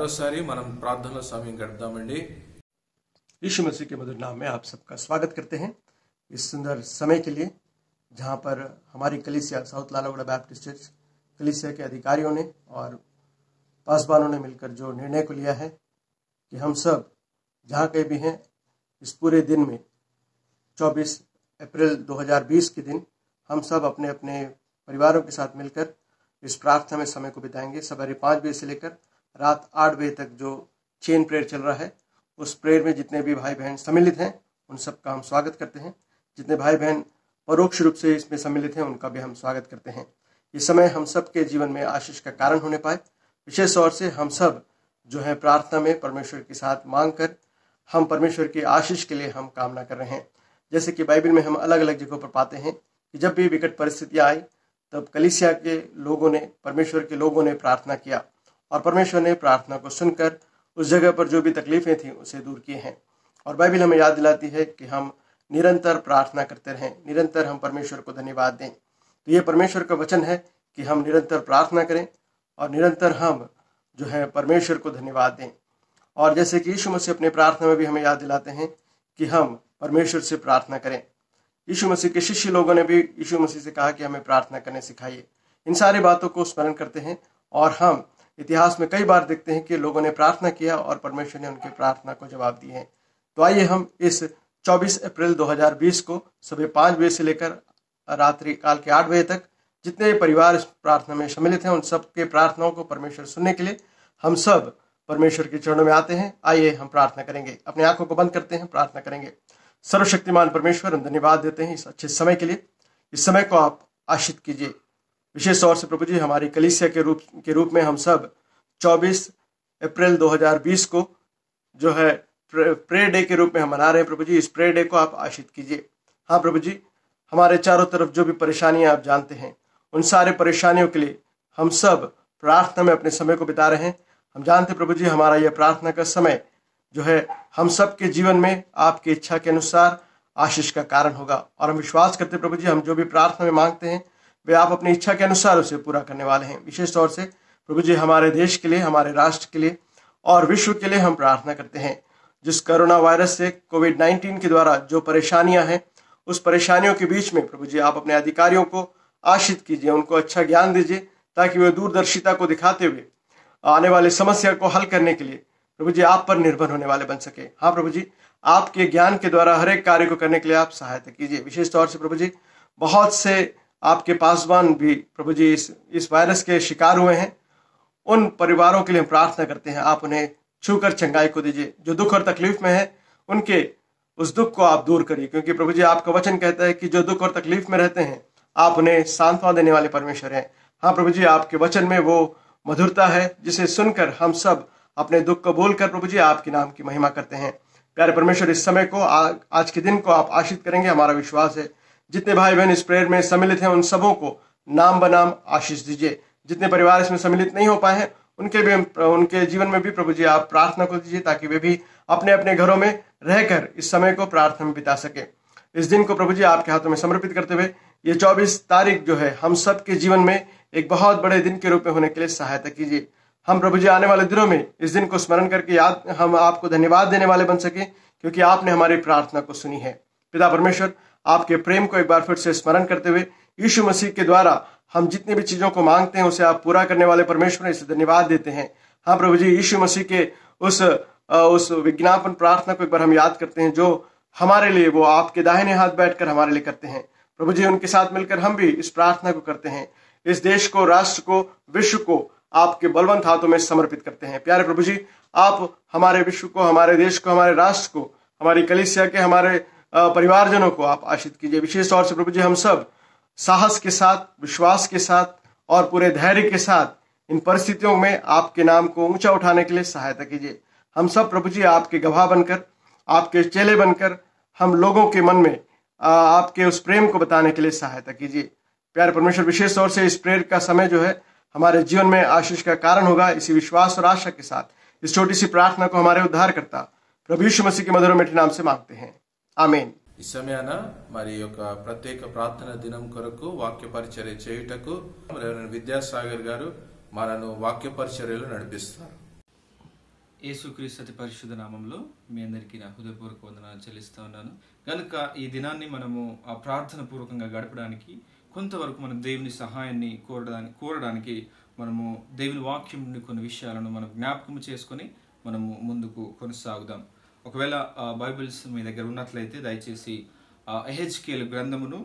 మరోసారి మనం ప్రార్థనలో సమయం గడుపుదామండి. यीशु मसीह के मधुर नाम में आप सबका स्वागत करते हैं इस सुंदर समय के लिए, जहां पर हमारी कलीसिया साउथ लालागुड़ा बैप्टिस्ट चर्च कलीसिया के अधिकारियों ने और पासवानों ने मिलकर जो निर्णय को लिया है कि हम सब जहां कहीं भी हैं इस पूरे दिन में 24 अप्रैल 2020 के दिन हम सब अपने अपने परिवारों के साथ मिलकर इस प्रार्थना में समय को बिताएंगे. सवेरे 5 बजे से लेकर रात 8 बजे तक जो चेन प्रेयर चल रहा है, उस प्रेयर में जितने भी भाई बहन सम्मिलित हैं उन सब का हम स्वागत करते हैं. जितने भाई बहन परोक्ष रूप से इसमें सम्मिलित हैं उनका भी हम स्वागत करते हैं. ये समय हम सब के जीवन में आशीष का कारण होने पाए. विशेष तौर से हम सब जो है प्रार्थना में परमेश्वर के साथ मांग कर हम परमेश्वर की आशीष के लिए हम कामना कर रहे हैं. जैसे कि बाइबल में हम अलग अलग जगहों पर पाते हैं कि जब भी विकट परिस्थितियां आई तब कलीसिया के लोगों ने, परमेश्वर के लोगों ने प्रार्थना किया और परमेश्वर ने प्रार्थना को सुनकर उस जगह पर जो भी तकलीफें थी उसे दूर किए हैं. और बाइबल हमें याद दिलाती है कि हम निरंतर प्रार्थना करते रहें, निरंतर हम परमेश्वर को धन्यवाद दें. तो ये परमेश्वर का वचन है कि हम निरंतर प्रार्थना करें और निरंतर हम जो है परमेश्वर को धन्यवाद दें. और जैसे कि यीशु मसीह अपने प्रार्थना में भी हमें याद दिलाते हैं कि हम परमेश्वर से प्रार्थना करें. यीशु मसीह के शिष्य लोगों ने भी यीशु मसीह से कहा कि हमें प्रार्थना करने सिखाइए. इन सारी बातों को स्मरण करते हैं और हम इतिहास में कई बार देखते हैं कि लोगों ने प्रार्थना किया और परमेश्वर ने उनकी प्रार्थना को जवाब दिए हैं. तो आइए हम इस 24 अप्रैल 2020 को सुबह 5 बजे से लेकर रात्रि काल के 8 बजे तक जितने परिवार इस प्रार्थना में सम्मिलित हैं उन सब के प्रार्थनाओं को परमेश्वर सुनने के लिए हम सब परमेश्वर के चरणों में आते हैं. आइए हम प्रार्थना करेंगे. अपनी आंखों को बंद करते हैं, प्रार्थना करेंगे. सर्वशक्तिमान परमेश्वर, हम धन्यवाद देते हैं इस अच्छे समय के लिए. इस समय को आप आशीष कीजिए. विशेष तौर से प्रभु जी हमारी कलीसिया के रूप में हम सब 24 अप्रैल 2020 को जो है प्रेयर डे के रूप में हम मना रहे हैं. प्रभु जी इस प्रेयर डे को आप आशीष कीजिए. हाँ प्रभु जी, हमारे चारों तरफ जो भी परेशानियां आप जानते हैं उन सारे परेशानियों के लिए हम सब प्रार्थना में अपने समय को बिता रहे हैं. हम जानते प्रभु जी हमारा यह प्रार्थना का समय जो है हम सब के जीवन में आपकी इच्छा के अनुसार आशीष का कारण होगा. और हम विश्वास करते प्रभु जी हम जो भी प्रार्थना में मांगते हैं वे आप अपनी इच्छा के अनुसार उसे पूरा करने वाले हैं. विशेष तौर से प्रभु जी हमारे देश के लिए, हमारे राष्ट्र के लिए और विश्व के लिए हम प्रार्थना करते हैं. जिस कोरोना वायरस से कोविड-19 के द्वारा जो परेशानियां हैं उस परेशानियों के बीच में प्रभु जी आप अपने अधिकारियों को आशीष कीजिए, उनको अच्छा ज्ञान दीजिए ताकि वे दूरदर्शिता को दिखाते हुए आने वाली समस्या को हल करने के लिए प्रभु जी आप पर निर्भर होने वाले बन सके. हाँ प्रभु जी, आपके ज्ञान के द्वारा हर एक कार्य को करने के लिए आप सहायता कीजिए. विशेष तौर से प्रभु जी बहुत से आपके पासवान भी प्रभु जी इस वायरस के शिकार हुए हैं. उन परिवारों के लिए हम प्रार्थना करते हैं आप उन्हें छूकर चंगाई को दीजिए. जो दुख और तकलीफ में है उनके उस दुख को आप दूर करिए, क्योंकि प्रभु जी आपका वचन कहता है कि जो दुख और तकलीफ में रहते हैं आप उन्हें सांत्वना देने वाले परमेश्वर हैं. हाँ प्रभु जी, आपके वचन में वो मधुरता है जिसे सुनकर हम सब अपने दुख को बोलकर प्रभु जी आपके नाम की महिमा करते हैं. प्यारे परमेश्वर, इस समय को आज के दिन को आप आशीष करेंगे, हमारा विश्वास है. जितने भाई बहन इस प्रेयर में सम्मिलित हैं उन सबों को नाम बनाम आशीष दीजिए. जितने परिवार इसमें सम्मिलित नहीं हो पाए हैं उनके जीवन में भी प्रभु जी आप प्रार्थना को दीजिए ताकि वे भी अपने अपने घरों में रहकर इस समय को प्रार्थना में बिता सके. इस दिन को प्रभु जी आपके हाथों में समर्पित करते हुए ये 24 तारीख जो है हम सब के जीवन में एक बहुत बड़े दिन के रूप में होने के लिए सहायता कीजिए. हम प्रभु जी आने वाले दिनों में इस दिन को स्मरण करके हम आपको धन्यवाद देने वाले बन सके, क्योंकि आपने हमारी प्रार्थना को सुनी है. पिता परमेश्वर, आपके प्रेम को एक बार फिर से स्मरण करते हुए यीशु मसीह के द्वारा हम जितनी भी चीजों को मांगते हैं उसे आप पूरा करने वाले परमेश्वर, इसे धन्यवाद देते हैं. हाँ प्रभु जी, यीशु मसीह के उस विज्ञापन प्रार्थना को एक बार हम याद करते हैं जो हमारे लिए वो आपके दाहिने हाथ बैठकर हमारे लिए करते हैं. प्रभु जी उनके साथ मिलकर हम भी इस प्रार्थना को करते हैं. इस देश को, राष्ट्र को, विश्व को आपके बलवंत हाथों में समर्पित करते हैं. प्यारे प्रभु जी, आप हमारे विश्व को, हमारे देश को, हमारे राष्ट्र को, हमारी कलीसिया के, हमारे परिवारजनों को आप आशीष कीजिए. विशेष तौर से प्रभु जी हम सब साहस के साथ, विश्वास के साथ और पूरे धैर्य के साथ इन परिस्थितियों में आपके नाम को ऊंचा उठाने के लिए सहायता कीजिए. हम सब प्रभु जी आपके गवाह बनकर, आपके चेले बनकर हम लोगों के मन में आपके उस प्रेम को बताने के लिए सहायता कीजिए. प्यारे परमेश्वर, विशेष तौर से इस प्रेयर का समय जो है हमारे जीवन में आशीष का कारण होगा. इसी विश्वास और आशा के साथ इस छोटी सी प्रार्थना को हमारे उद्धारकर्ता प्रभु यीशु मसीह के मधुर मीठे नाम से मांगते हैं, आमीन. ఈ సమయాన మరి యొక్క ప్రత్యేక ప్రార్థన దినం కొరకు వాక్య పరిచర్య చేయుటకు రెవరెండ్ విద్యాసాగర్ గారు మనను వాక్య పరిచర్యలో నడిపిస్తారు. యేసుక్రీస్తు అతి పరిశుద్ధ నామంలో మీ అందరికీ నా హృదయపూర్వక వందనాలు చెల్లిస్తూ ఉన్నాను. కనుక ఈ దినాన్ని మనము ఆ ప్రార్థన పూర్వకంగా గడపడానికి కొంతవరకు మనం దేవుని సహాయాన్ని కోరడానికి మనము దేవుని వాక్యం నుండి కొన్ని విషయాలను మనం జ్ఞాపకం చేసుకొని మనము ముందుకు కొనసాగుదాం. ఒకవేళ బైబిల్స్ మీ దగ్గర ఉన్నట్లయితే దయచేసి ఎహెచ్కేల్ గ్రంథమును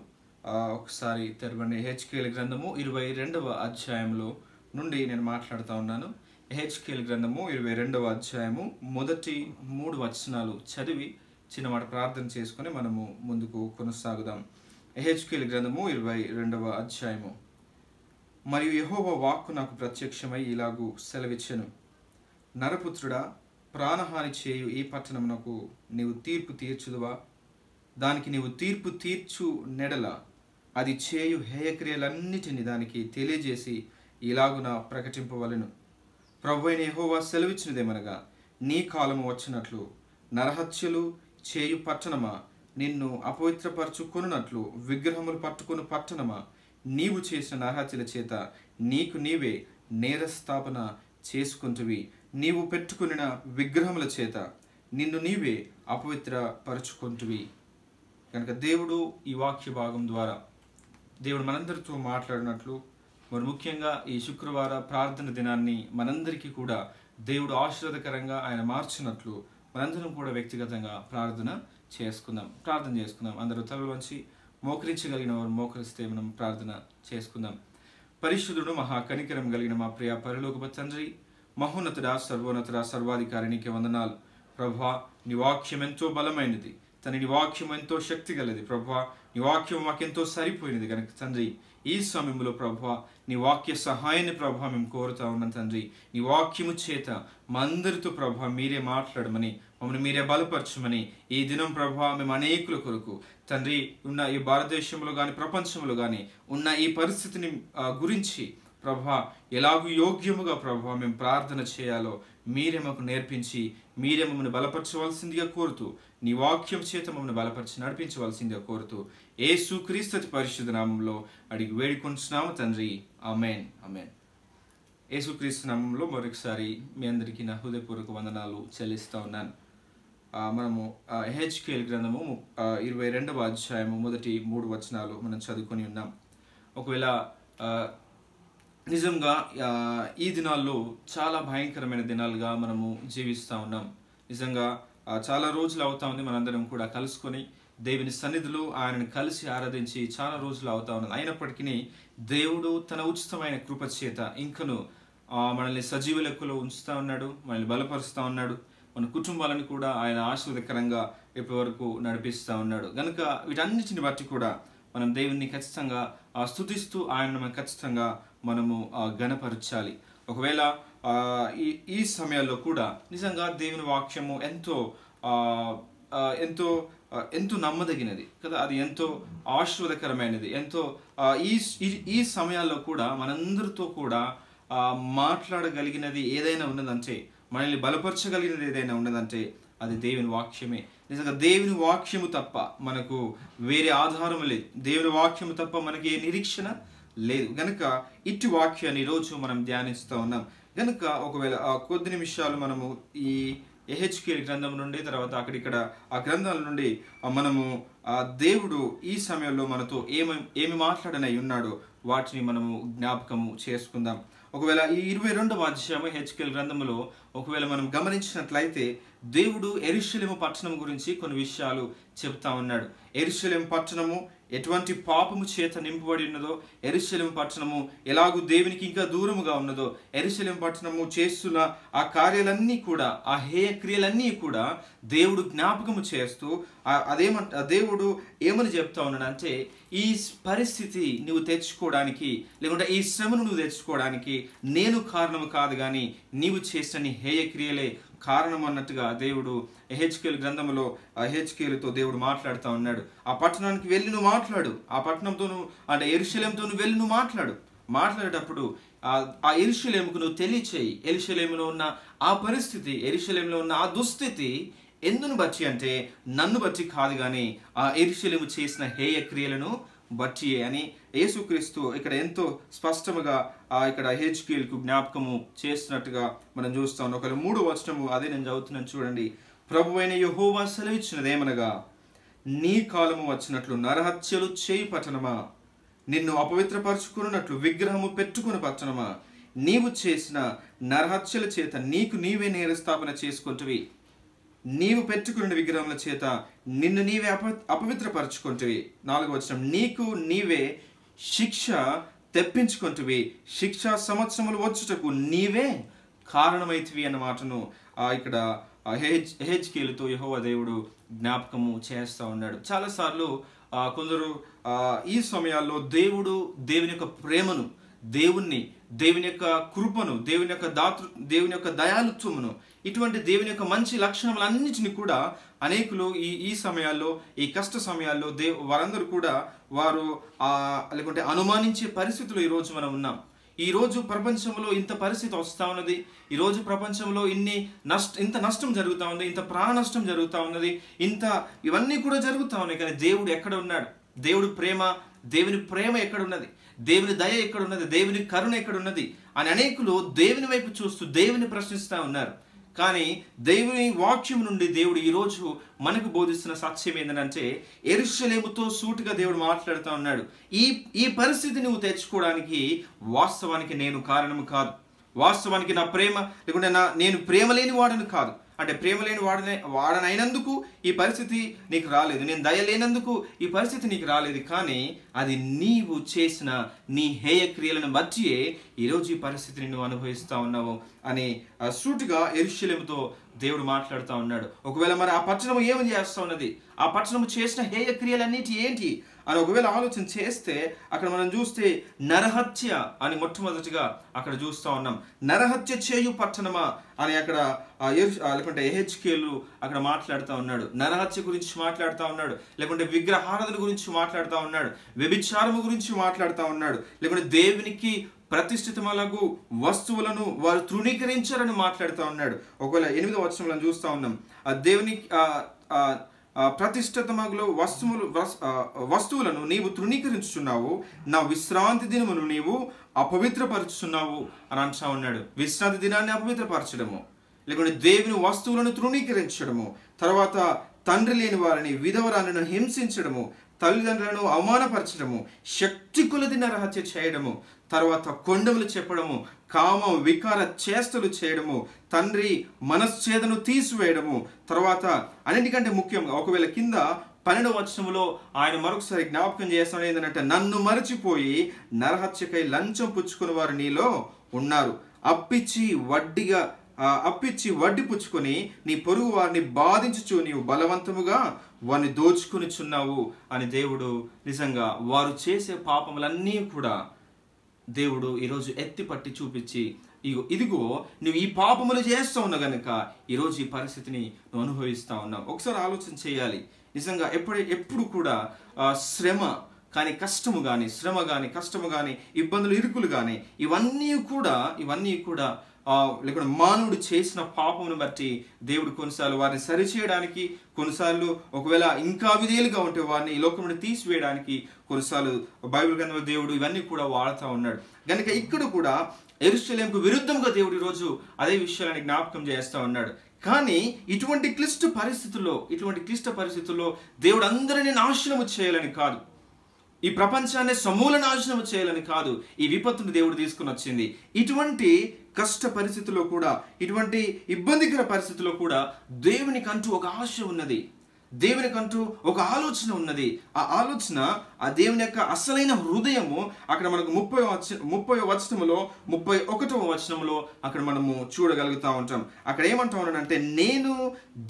ఒకసారి తెరవండి. ఎహెచ్కేల్ గ్రంథము 22వ అధ్యాయంలో నుండి నేను మాట్లాడుతూ ఉన్నాను. ఎహెచ్కేల్ గ్రంథము 22వ అధ్యాయము మొదటి 3 వచనాలు చదివి చిన్నమాట ప్రార్థన చేసుకొని మనము ముందుకు కొనసాగుదాం. ఎహెచ్కేల్ గ్రంథము 22వ అధ్యాయము. మరియు యెహోవా వాక్కు నాకు ప్రత్యక్షమై ఇలాగు సెలవిచ్చెను, నరపుత్రుడా, ప్రాణహాని చేయు ఈ పట్టణమునకు నీవు తీర్పు తీర్చుదువా? దానికి నీవు తీర్పు తీర్చు నెడల అది చేయు హేయక్రియలన్నిటిని దానికి తెలియజేసి ఇలాగున ప్రకటింపవలెను. ప్రభువైన యెహోవా సెలవిచ్చినదేమనగా, నీ కాలము వచ్చినట్లు నరహత్యలు చేయు పట్టణమా, నిన్ను అపవిత్రపరచుకొనున్నట్లు విగ్రహములు పట్టుకొను పట్టణమా, నీవు చేసిన నరహత్యల చేత నీకు నీవే నేరస్థాపన చేసుకుంటువి. నీవు పెట్టుకున్న విగ్రహముల చేత నిన్ను నీవే అపవిత్రపరచుకుంటువి. కనుక దేవుడు ఈ వాక్య భాగం ద్వారా దేవుడు మనందరితో మాట్లాడినట్లు, మరి ముఖ్యంగా ఈ శుక్రవార ప్రార్థన దినాన్ని మనందరికీ కూడా దేవుడు ఆశీర్వాదకరంగా ఆయన మార్చినట్లు మనందరం కూడా వ్యక్తిగతంగా ప్రార్థన చేసుకుందాం. అందరూ తలలు వంచి మోకరించగలిగిన వారు మోకరిస్తే మనం ప్రార్థన చేసుకుందాం. పరిశుద్ధుడు, మహా కనికరం కలిగిన మా ప్రియ పరలోకపు తండ్రి, మహోన్నతుడా, సర్వోన్నతుడా, సర్వాధికారి, నీకే వందనాలు. ప్రభువా, నీ వాక్యం ఎంతో బలమైనది, నీ వాక్యం ఎంతో శక్తి గలది. ప్రభువా, నీ వాక్యం మాకెంతో సరిపోయినది. కనుక తండ్రి, ఈ సమయంలో ప్రభువా, నీ వాక్య సహాయాన్ని ప్రభువా మేము కోరుతా ఉన్నాం. తండ్రి, నీ వాక్యము చేత మా అందరితో ప్రభువా మీరే మాట్లాడమని, మమ్మల్ని మీరే బలపరచమని ఈ దినం ప్రభువా మేము అనేకుల కొరకు తండ్రి ఉన్న ఈ భారతదేశంలో కానీ ప్రపంచంలో కానీ ఉన్న ఈ పరిస్థితిని గురించి ప్రభువా ఎలాగూ యోగ్యముగా ప్రభువా మేము ప్రార్థన చేయాలో మీరే మాకు నేర్పించి మీరే మమ్మల్ని బలపరచవలసిందిగా కోరుతూ, నీ వాక్యం చేత మమ్మల్ని బలపరిచి నడిపించవలసిందిగా కోరుతూ యేసుక్రీస్తు పరిశుద్ధ నామంలో అడిగి వేడుకుంటున్నాము తండ్రి. ఆమేన్, ఆమేన్. యేసుక్రీస్తు నామంలో మరొకసారి మీ అందరికీ నా హృదయపూర్వక వందనాలు చెల్లిస్తూ ఉన్నాను. మనము ఎహెచ్కేల్ గ్రంథము 22వ అధ్యాయము మొదటి 3 వచనాలు మనం చదువుకొని ఉన్నాం. ఒకవేళ నిజంగా ఈ దినాల్లో చాలా భయంకరమైన దినాలుగా మనము జీవిస్తూ ఉన్నాం. నిజంగా చాలా రోజులు అవుతా ఉంది మనందరం కూడా కలుసుకొని దేవుని సన్నిధిలో ఆయనను కలిసి ఆరాధించి చాలా రోజులు అవుతా ఉన్నది. అయినప్పటికీ దేవుడు తన ఉచితమైన కృప చేత ఇంకను మనల్ని సజీవ లెక్కలో ఉంచుతా ఉన్నాడు, మనల్ని బలపరుస్తూ ఉన్నాడు, మన కుటుంబాలను కూడా ఆయన ఆశీర్వదకరంగా ఇప్పటి వరకు నడిపిస్తూ ఉన్నాడు. కనుక వీటన్నిటిని బట్టి కూడా మనం దేవుణ్ణి ఖచ్చితంగా స్తుతిస్తూ ఆయనను మనం ఖచ్చితంగా మనము ఘనపరచాలి. ఒకవేళ ఈ సమయాల్లో కూడా నిజంగా దేవుని వాక్యము ఎంతో ఎంతో ఎంతో నమ్మదగినది కదా, అది ఎంతో ఆశీర్వాదకరమైనది. ఎంతో ఈ సమయాల్లో కూడా మనందరితో కూడా మాట్లాడగలిగినది ఏదైనా ఉన్నదంటే, మనల్ని బలపరచగలిగినది ఏదైనా ఉన్నదంటే అది దేవుని వాక్యమే. నిజంగా దేవుని వాక్యము తప్ప మనకు వేరే ఆధారం లేదు, దేవుని వాక్యము తప్ప మనకి ఏ నిరీక్షణ లేదు. గనుక ఇట్టి వాక్యాన్ని ఈరోజు మనం ధ్యానిస్తూ ఉన్నాం. గనుక ఒకవేళ కొద్ది నిమిషాలు మనము ఈ ఎహెచ్కేల్ గ్రంథం నుండి తర్వాత అక్కడిక్కడ ఆ గ్రంథాల నుండి మనము దేవుడు ఈ సమయంలో మనతో ఏమి మాట్లాడనై ఉన్నాడో వాటిని మనము జ్ఞాపకము చేసుకుందాం. ఒకవేళ ఈ 22వ అధ్యాయం ఎహెచ్కేల్ గ్రంథములో ఒకవేళ మనం గమనించినట్లయితే దేవుడు యెరూషలేము పట్టణం గురించి కొన్ని విషయాలు చెప్తా ఉన్నాడు. యెరూషలేము పట్టణము ఎటువంటి పాపము చేత నింపబడి ఉన్నదో, యెరూషలేము పట్టణము ఎలాగూ దేవునికి ఇంకా దూరముగా ఉన్నదో, యెరూషలేము పట్టణము చేస్తున్న ఆ కార్యాలన్నీ కూడా, ఆ హేయ క్రియలన్నీ కూడా దేవుడు జ్ఞాపకము చేస్తూ దేవుడు ఏమని చెప్తా ఉన్నాడంటే, ఈ పరిస్థితి నువ్వు తెచ్చుకోవడానికి లేకుంటే ఈ శ్రమను నువ్వు తెచ్చుకోవడానికి నేను కారణము కాదు కానీ నీవు చేసిన నీ హేయ క్రియలే కారణం అన్నట్టుగా దేవుడు ఎహెచ్కేల్ గ్రంథంలో ఎహెచ్కేలుతో దేవుడు మాట్లాడుతూ ఉన్నాడు. ఆ పట్టణానికి వెళ్ళి నువ్వు మాట్లాడు, ఆ పట్టణంతో అంటే యెరూషలేముతో నువ్వు వెళ్ళి నువ్వు మాట్లాడేటప్పుడు ఆ యెరూషలేముకు నువ్వు తెలియచేయి. యెరూషలేములో ఉన్న ఆ పరిస్థితి, యెరూషలేములో ఉన్న ఆ దుస్థితి ఎందును బట్టి అంటే నన్ను బట్టి కాదు కానీ ఆ యెరూషలేము చేసిన హేయ క్రియలను బట్టి అని యేసుక్రీస్తు ఇక్కడ ఎంతో స్పష్టముగా ఇక్కడ హెచ్కేల్కు జ్ఞాపకము చేస్తున్నట్టుగా మనం చూస్తాం. ఒకవేళ 3వ వచనము అదే నేను చదువుతున్నాను చూడండి. ప్రభువైన యెహోవా సెలవిచ్చినదేమనగా, నీ కాలము వచ్చినట్లు నరహత్యలు చేయి పట్టణమా, నిన్ను అపవిత్రపరచుకున్నట్లు విగ్రహము పెట్టుకుని పట్టణమా, నీవు చేసిన నరహత్యల చేత నీకు నీవే నేరస్థాపన చేసుకుంటువి, నీవు పెట్టుకున్న విగ్రహముల చేత నిన్ను నీవే అపవిత్రపరచుకుంటువి. 4వ వచనం, నీకు నీవే శిక్ష తెప్పించుకుంటువి, శిక్షా సంవత్సరములు వచ్చుటకు నీవే కారణమైతివి అన్న మాటను ఇక్కడ హెచ్కేలుతో యెహోవా దేవుడు జ్ఞాపకము చేస్తూ ఉన్నాడు. చాలాసార్లు కొందరు ఈ సమయాల్లో దేవుని యొక్క ప్రేమను, దేవుని యొక్క కృపను, దేవుని యొక్క దయాలుత్వమును, ఇటువంటి దేవుని యొక్క మంచి లక్షణములన్నిటిని కూడా అనేకులు ఈ సమయాల్లో, ఈ కష్ట సమయాల్లో వారందరూ కూడా వారు లేకుంటే అనుమానించే పరిస్థితులు ఈరోజు మనం ఉన్నాం. ఈరోజు ప్రపంచంలో ఇంత పరిస్థితి వస్తూ ఉన్నది, ఈరోజు ప్రపంచంలో ఇంత నష్టం జరుగుతూ ఉంది, ఇంత ప్రాణ నష్టం జరుగుతూ ఉన్నది, ఇవన్నీ కూడా జరుగుతూ ఉన్నాయి. కానీ దేవుడు ఎక్కడ ఉన్నాడు? దేవుని ప్రేమ ఎక్కడున్నది? దేవుని దయ ఎక్కడున్నది? దేవుని కరుణ ఎక్కడున్నది అని అనేకులు దేవుని వైపు చూస్తూ దేవుని ప్రశ్నిస్తూ ఉన్నారు. కానీ దేవుని వాక్యం నుండి దేవుడు ఈరోజు మనకు బోధిస్తున్న సత్యం ఏంటంటే, యెరూషలేముతో సూటిగా దేవుడు మాట్లాడుతూ ఉన్నాడు. ఈ పరిస్థితి నువ్వు తెచ్చుకోవడానికి వాస్తవానికి నేను కారణము కాదు, వాస్తవానికి నా ప్రేమ లేకుంటే నేను ప్రేమ లేని వాడను కాదు, అంటే ప్రేమ లేని వాడనైనందుకు ఈ పరిస్థితి నీకు రాలేదు, నేను దయ లేనందుకు ఈ పరిస్థితి నీకు రాలేదు, కానీ అది నీవు చేసిన నీ హేయ క్రియలను బట్టియే ఈరోజు ఈ పరిస్థితిని నువ్వు అనుభవిస్తూ ఉన్నావు అని సూటిగా యెరూషలేముతో దేవుడు మాట్లాడుతూ ఉన్నాడు. ఒకవేళ మరి ఆ పట్టణం ఏమని చేస్తూ ఉన్నది, ఆ పట్టణం చేసిన హేయ క్రియలన్నిటి ఏంటి అని ఒకవేళ ఆలోచన చేస్తే, అక్కడ మనం చూస్తే నరహత్య అని మొట్టమొదటిగా అక్కడ చూస్తూ ఉన్నాం. నరహత్య చేయు పట్టణమా అని అక్కడ లేకుంటే హెచ్కేలు అక్కడ మాట్లాడుతూ ఉన్నాడు. నరహత్య గురించి మాట్లాడుతూ ఉన్నాడు, లేకుంటే విగ్రహారాధన గురించి మాట్లాడుతూ ఉన్నాడు, వ్యభిచారము గురించి మాట్లాడుతూ ఉన్నాడు, లేకుంటే దేవునికి ప్రతిష్ఠితములగు వస్తువులను వారు తృణీకరించారని మాట్లాడుతూ ఉన్నాడు. ఒకవేళ 8వ వచనంలో చూస్తూ ఉన్నాం, దేవునికి ప్రతిష్ఠితమగు వస్తువులను నీవు తృణీకరించుచున్నావు, నా విశ్రాంతి దినమును నీవు అపవిత్రపరుచుచున్నావు అని అంటా ఉన్నాడు. విశ్రాంతి దినాన్ని అపవిత్రపరచడము, లేకుంటే దేవుని వస్తువులను తృణీకరించడము, తర్వాత తండ్రి లేని వారిని విధవరాలను హింసించడము, తల్లిదండ్రులను అవమానపరచడము, శక్తి కొలది నరహత్య చేయడము, తర్వాత కొండములు చెప్పడము, కామ వికార చేష్టలు చేయడము, తండ్రి మనశ్చేదను తీసివేయడము, తర్వాత అన్నిటికంటే ముఖ్యంగా ఒకవేళ కింద 12వ వచనంలో ఆయన మరొకసారి జ్ఞాపకం చేస్తాడు ఏంటంటే, నన్ను మరచిపోయి నరహత్యకై లంచం పుచ్చుకుని వారు నీలో ఉన్నారు, అప్పిచ్చి వడ్డీ పుచ్చుకొని నీ పొరుగు వారిని బాధించుచు నీవు బలవంతముగా వారిని దోచుకునిచున్నావు అని దేవుడు నిజంగా వారు చేసే పాపములన్నీ కూడా దేవుడు ఈరోజు ఎత్తి పట్టి చూపించి, ఇదిగో నువ్వు ఈ పాపములు చేస్తూ ఉన్నావు గనుక ఈరోజు ఈ పరిస్థితిని నువ్వు అనుభవిస్తూ ఉన్నావు. ఒకసారి ఆలోచన చేయాలి. నిజంగా ఎప్పుడు కూడా శ్రమ కానీ కష్టము కానీ, శ్రమ కానీ కష్టము కానీ, ఇబ్బందులు ఇరుకులు కానీ ఇవన్నీ కూడా లేకుంటే మానవుడు చేసిన పాపమును బట్టి దేవుడు కొన్నిసార్లు వారిని సరిచేయడానికి, కొన్నిసార్లు ఒకవేళ ఇంకా విధేయులుగా ఉంటే వారిని ఈ లోకం నుండి తీసివేయడానికి కొన్నిసార్లు బైబిల్ గ్రంథంలో దేవుడు ఇవన్నీ కూడా వాడుతూ ఉన్నాడు. కనుక ఇక్కడ కూడా యెరూషలేముకు విరుద్ధంగా దేవుడు ఈరోజు అదే విషయాలని జ్ఞాపకం చేస్తూ ఉన్నాడు. కానీ ఇటువంటి క్లిష్ట పరిస్థితుల్లో దేవుడు అందరినీ నాశనము చేయాలని కాదు, ఈ ప్రపంచాన్ని సమూల నాశనము చేయాలని కాదు ఈ విపత్తును దేవుడు తీసుకుని వచ్చింది. ఇటువంటి కష్ట పరిస్థితుల్లో కూడా, ఇటువంటి ఇబ్బందికర పరిస్థితుల్లో కూడా దేవునికంటూ ఒక ఆశ ఉన్నది, దేవునికంటూ ఒక ఆలోచన ఉన్నది. ఆ ఆలోచన, ఆ దేవుని యొక్క అసలైన హృదయము అక్కడ మనకు 30వ వచనములో 31వ వచనములో అక్కడ మనము చూడగలుగుతూ ఉంటాం. అక్కడ ఏమంటా ఉన్నాడంటే, నేను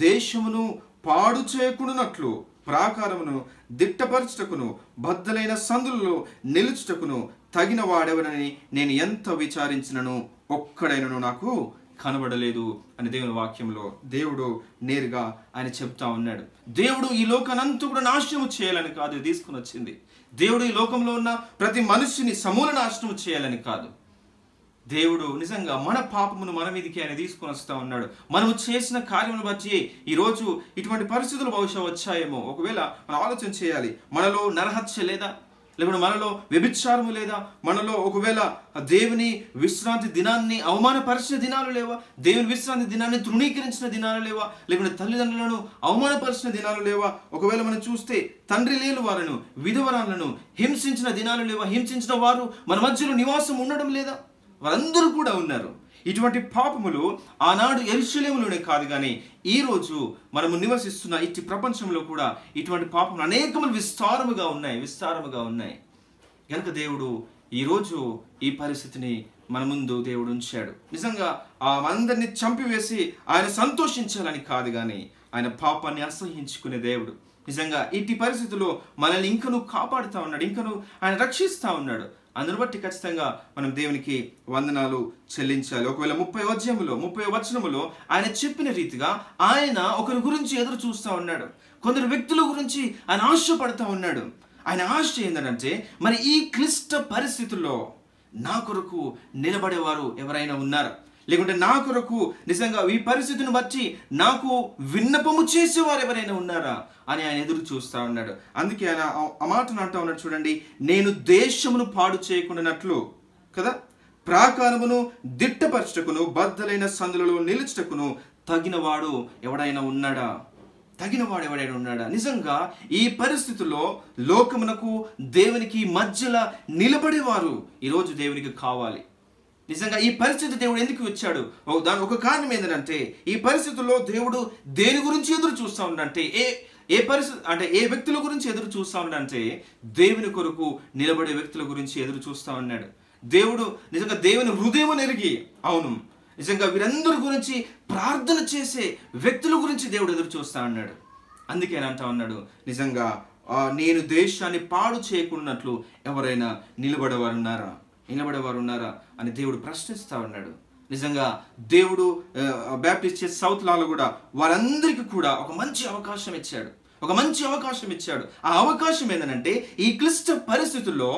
దేశమును పాడు చేయకుండానట్లు ప్రాకారమును దిట్టపరచుటకును బద్దలైన సందులలో నిలుచుటకును తగిన వాడెవనని నేను ఎంత విచారించినను ఒక్కడైనను నాకు కనబడలేదు అని దేవుని వాక్యంలో దేవుడు నేరుగా ఆయన చెప్తా ఉన్నాడు. దేవుడు ఈ లోకానంతా కూడా నాశనము చేయాలని కాదు తీసుకుని వచ్చింది. దేవుడు ఈ లోకంలో ఉన్న ప్రతి మనిషిని సమూల నాశనము చేయాలని కాదు. దేవుడు నిజంగా మన పాపమును మన మీదకి ఆయన తీసుకొని వస్తూ ఉన్నాడు. మనము చేసిన కార్యమును బట్టి ఈరోజు ఇటువంటి పరిస్థితులు బహుశా వచ్చాయేమో. ఒకవేళ మనం ఆలోచన చేయాలి, మనలో నరహత్య లేదా, లేకుంటే మనలో వ్యభిచారము లేదా, మనలో ఒకవేళ దేవుని విశ్రాంతి దినాన్ని అవమానపరిచిన దినాలు లేవా, దేవుని విశ్రాంతి దినాన్ని తృణీకరించిన దినాలు లేవా, లేకుంటే తల్లిదండ్రులను అవమానపరిచిన దినాలు లేవా, ఒకవేళ మనం చూస్తే తండ్రి లేని వారిను విధవరాలను హింసించిన దినాలు లేవా, హింసించిన వారు మన మధ్యలో నివాసం ఉండడం లేదా, వారందరూ కూడా ఉన్నారు. ఇటువంటి పాపములు ఆనాడు యెరూషలేములోనే కాదు కానీ ఈరోజు మనము నివసిస్తున్న ఇట్టి ప్రపంచంలో కూడా ఇటువంటి పాపములు అనేకములు విస్తారముగా ఉన్నాయి. కనుక దేవుడు ఈరోజు ఈ పరిస్థితిని మన ముందు దేవుడు ఉంచాడు. నిజంగా ఆ అందరినీ చంపివేసి ఆయన సంతోషించాలని కాదు కానీ ఆయన పాపాన్ని అసహించుకునే దేవుడు. నిజంగా ఇట్టి పరిస్థితుల్లో మనల్ని ఇంకనూ కాపాడుతూ ఉన్నాడు, ఇంకనూ ఆయన రక్షిస్తూ ఉన్నాడు. అందును బట్టి ఖచ్చితంగా మనం దేవునికి వందనాలు చెల్లించాలి. ఒకవేళ 30వ వచనములో ఆయన చెప్పిన రీతిగా ఆయన ఒకరి గురించి ఎదురు చూస్తూ ఉన్నాడు, కొందరు వ్యక్తుల గురించి ఆయన ఆశపడతా ఉన్నాడు. ఆయన ఆశ ఏంటంటే, మరి ఈ క్లిష్ట పరిస్థితుల్లో నా కొరకు నిలబడేవారు ఎవరైనా ఉన్నారా, లేకుంటే నా కొరకు నిజంగా ఈ పరిస్థితిని బట్టి నాకు విన్నపము చేసేవారు ఎవరైనా ఉన్నారా అని ఆయన ఎదురు చూస్తూ ఉన్నాడు. అందుకే ఆయన ఆ మాటను అంటూ ఉన్నాడు, చూడండి, నేను దేశమును పాడు చేయకుండానట్లు కదా, ప్రాకారమును దిట్టపరచుటకును బద్దలైన సందులలో నిలుచుటకును తగినవాడు ఎవడైనా ఉన్నాడా. నిజంగా ఈ పరిస్థితుల్లో లోకమునకు దేవునికి మధ్యలో నిలబడేవారు ఈరోజు దేవునికి కావాలి. నిజంగా ఈ పరిస్థితి దేవుడు ఎందుకు వచ్చాడు, దాని ఒక కారణం ఏంటంటే, ఈ పరిస్థితుల్లో దేవుడు దేని గురించి ఎదురు చూస్తూ ఉన్నాడంటే, ఏ పరిస్థితి అంటే ఏ వ్యక్తుల గురించి ఎదురు చూస్తూ ఉన్నాడంటే దేవుని కొరకు నిలబడే వ్యక్తుల గురించి ఎదురు చూస్తూ ఉన్నాడు. దేవుడు నిజంగా దేవుని హృదయం ఎరిగి, అవును నిజంగా వీరందరి గురించి ప్రార్థన చేసే వ్యక్తుల గురించి దేవుడు ఎదురు చూస్తూ ఉన్నాడు. అందుకే ఆయన అంటా ఉన్నాడు, నిజంగా నేను దేశాన్ని పాడు చేయకున్నట్లు ఎవరైనా నిలబడేవారు ఉన్నారా అని దేవుడు ప్రశ్నిస్తూ ఉన్నాడు. నిజంగా దేవుడు బ్యాప్టిస్ట్ చర్చ్ సౌత్ లాలో కూడా వారందరికీ కూడా ఒక మంచి అవకాశం ఇచ్చాడు. ఆ అవకాశం ఏంటంటే, ఈ క్లిష్ట పరిస్థితుల్లో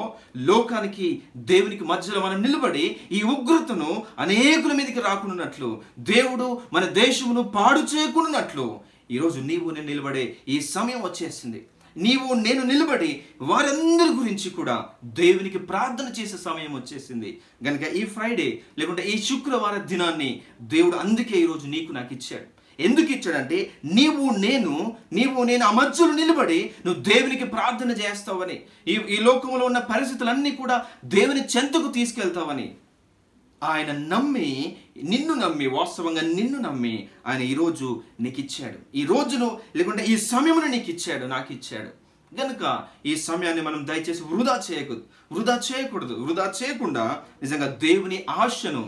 లోకానికి దేవునికి మధ్యలో మనం నిలబడి ఈ ఉగ్రతను అనేకుల మీదకి రాకున్నట్లు, దేవుడు మన దేశమును పాడు చేయకున్నట్లు ఈరోజు నీవు నేను నిలబడే ఈ సమయం వచ్చేసింది. నీవు నేను నిలబడి వారందరి గురించి కూడా దేవునికి ప్రార్థన చేసే సమయం వచ్చేసింది. కనుక ఈ ఫ్రైడే లేకుంటే ఈ శుక్రవార దినాన్ని దేవుడు అందుకే ఈరోజు నీకు నాకు ఇచ్చాడు. ఎందుకు ఇచ్చాడంటే, నీవు నేను ఆ మధ్యలో నిలబడి నువ్వు దేవునికి ప్రార్థన చేస్తావని, ఈ లోకంలో ఉన్న పరిస్థితులన్నీ కూడా దేవుని చెంతకు తీసుకెళ్తావని ఆయన వాస్తవంగా నిన్ను నమ్మి ఆయన ఈరోజు నీకు ఇచ్చాడు. ఈ రోజును లేకుంటే ఈ సమయమును నీకు ఇచ్చాడు, నాకు ఇచ్చాడు. కనుక ఈ సమయాన్ని మనం దయచేసి వృధా చేయకుండా నిజంగా దేవుని ఆశను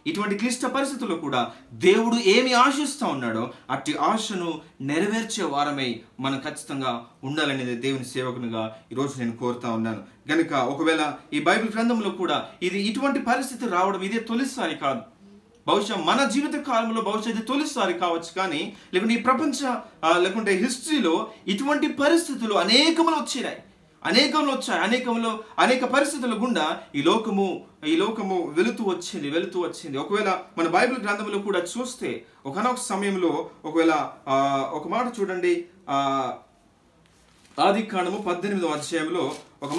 ఇటువంటి క్లిష్ట పరిస్థితుల్లో కూడా దేవుడు ఏమి ఆశిస్తూ ఉన్నాడో అట్టి ఆశను నెరవేర్చే వారమై మనం ఖచ్చితంగా ఉండాలనేది దేవుని సేవకునిగా ఈరోజు నేను కోరుతా ఉన్నాను. కనుక ఒకవేళ ఈ బైబిల్ గ్రంథంలో కూడా ఇటువంటి పరిస్థితి రావడం ఇదే తొలిసారి కాదు. బహుశా మన జీవిత కాలంలో ఇది తొలిసారి కావచ్చు, కానీ లేకుంటే ఈ ప్రపంచ లేకుంటే హిస్టరీలో ఇటువంటి పరిస్థితులు అనేకములు వచ్చాయి. అనేక పరిస్థితుల గుండా ఈ లోకము వెళుతూ వచ్చింది. ఒకవేళ మన బైబిల్ గ్రంథంలో కూడా చూస్తే ఒకనొక సమయంలో ఒకవేళ ఒక మాట చూడండి, ఆదికాండము 18వ అధ్యాయంలో ఒక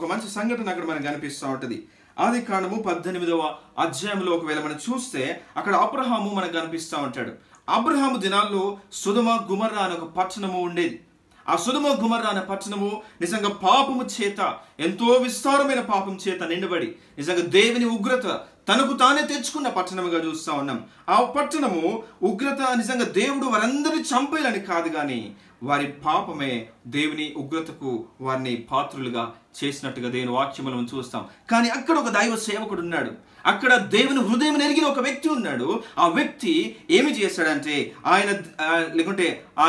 మంచి సంఘటన అక్కడ మనకు కనిపిస్తూ ఉంటది. ఆదికాండము 18వ అధ్యాయంలో ఒకవేళ మనం చూస్తే అక్కడ అబ్రహాము మనకు కనిపిస్తూ ఉంటాడు. అబ్రహాము దినాల్లో సొదొమ గుమర్రా అనే ఒక పట్టణము ఉండేది. ఆ సొదొమ గుమర్రా అనే పట్టణము నిజంగా పాపము చేత, ఎంతో విస్తారమైన పాపం చేత నిండబడి నిజంగా దేవుని ఉగ్రత తనకు తానే తెచ్చుకున్న పట్టణముగా చూస్తూ ఉన్నాం. ఆ పట్టణము ఉగ్రత నిజంగా దేవుడు వారందరినీ చంపేయాలని కాదు, కానీ వారి పాపమే దేవుని ఉగ్రతకు వారిని పాత్రులుగా చేసినట్టుగా దేవుని వాక్యములను మనం చూస్తాం. కానీ అక్కడ ఒక దైవ సేవకుడు ఉన్నాడు, అక్కడ దేవుని హృదయం ఎరిగిన ఒక వ్యక్తి ఉన్నాడు. ఆ వ్యక్తి ఏమి చేశాడంటే, ఆయన లేకుంటే ఆ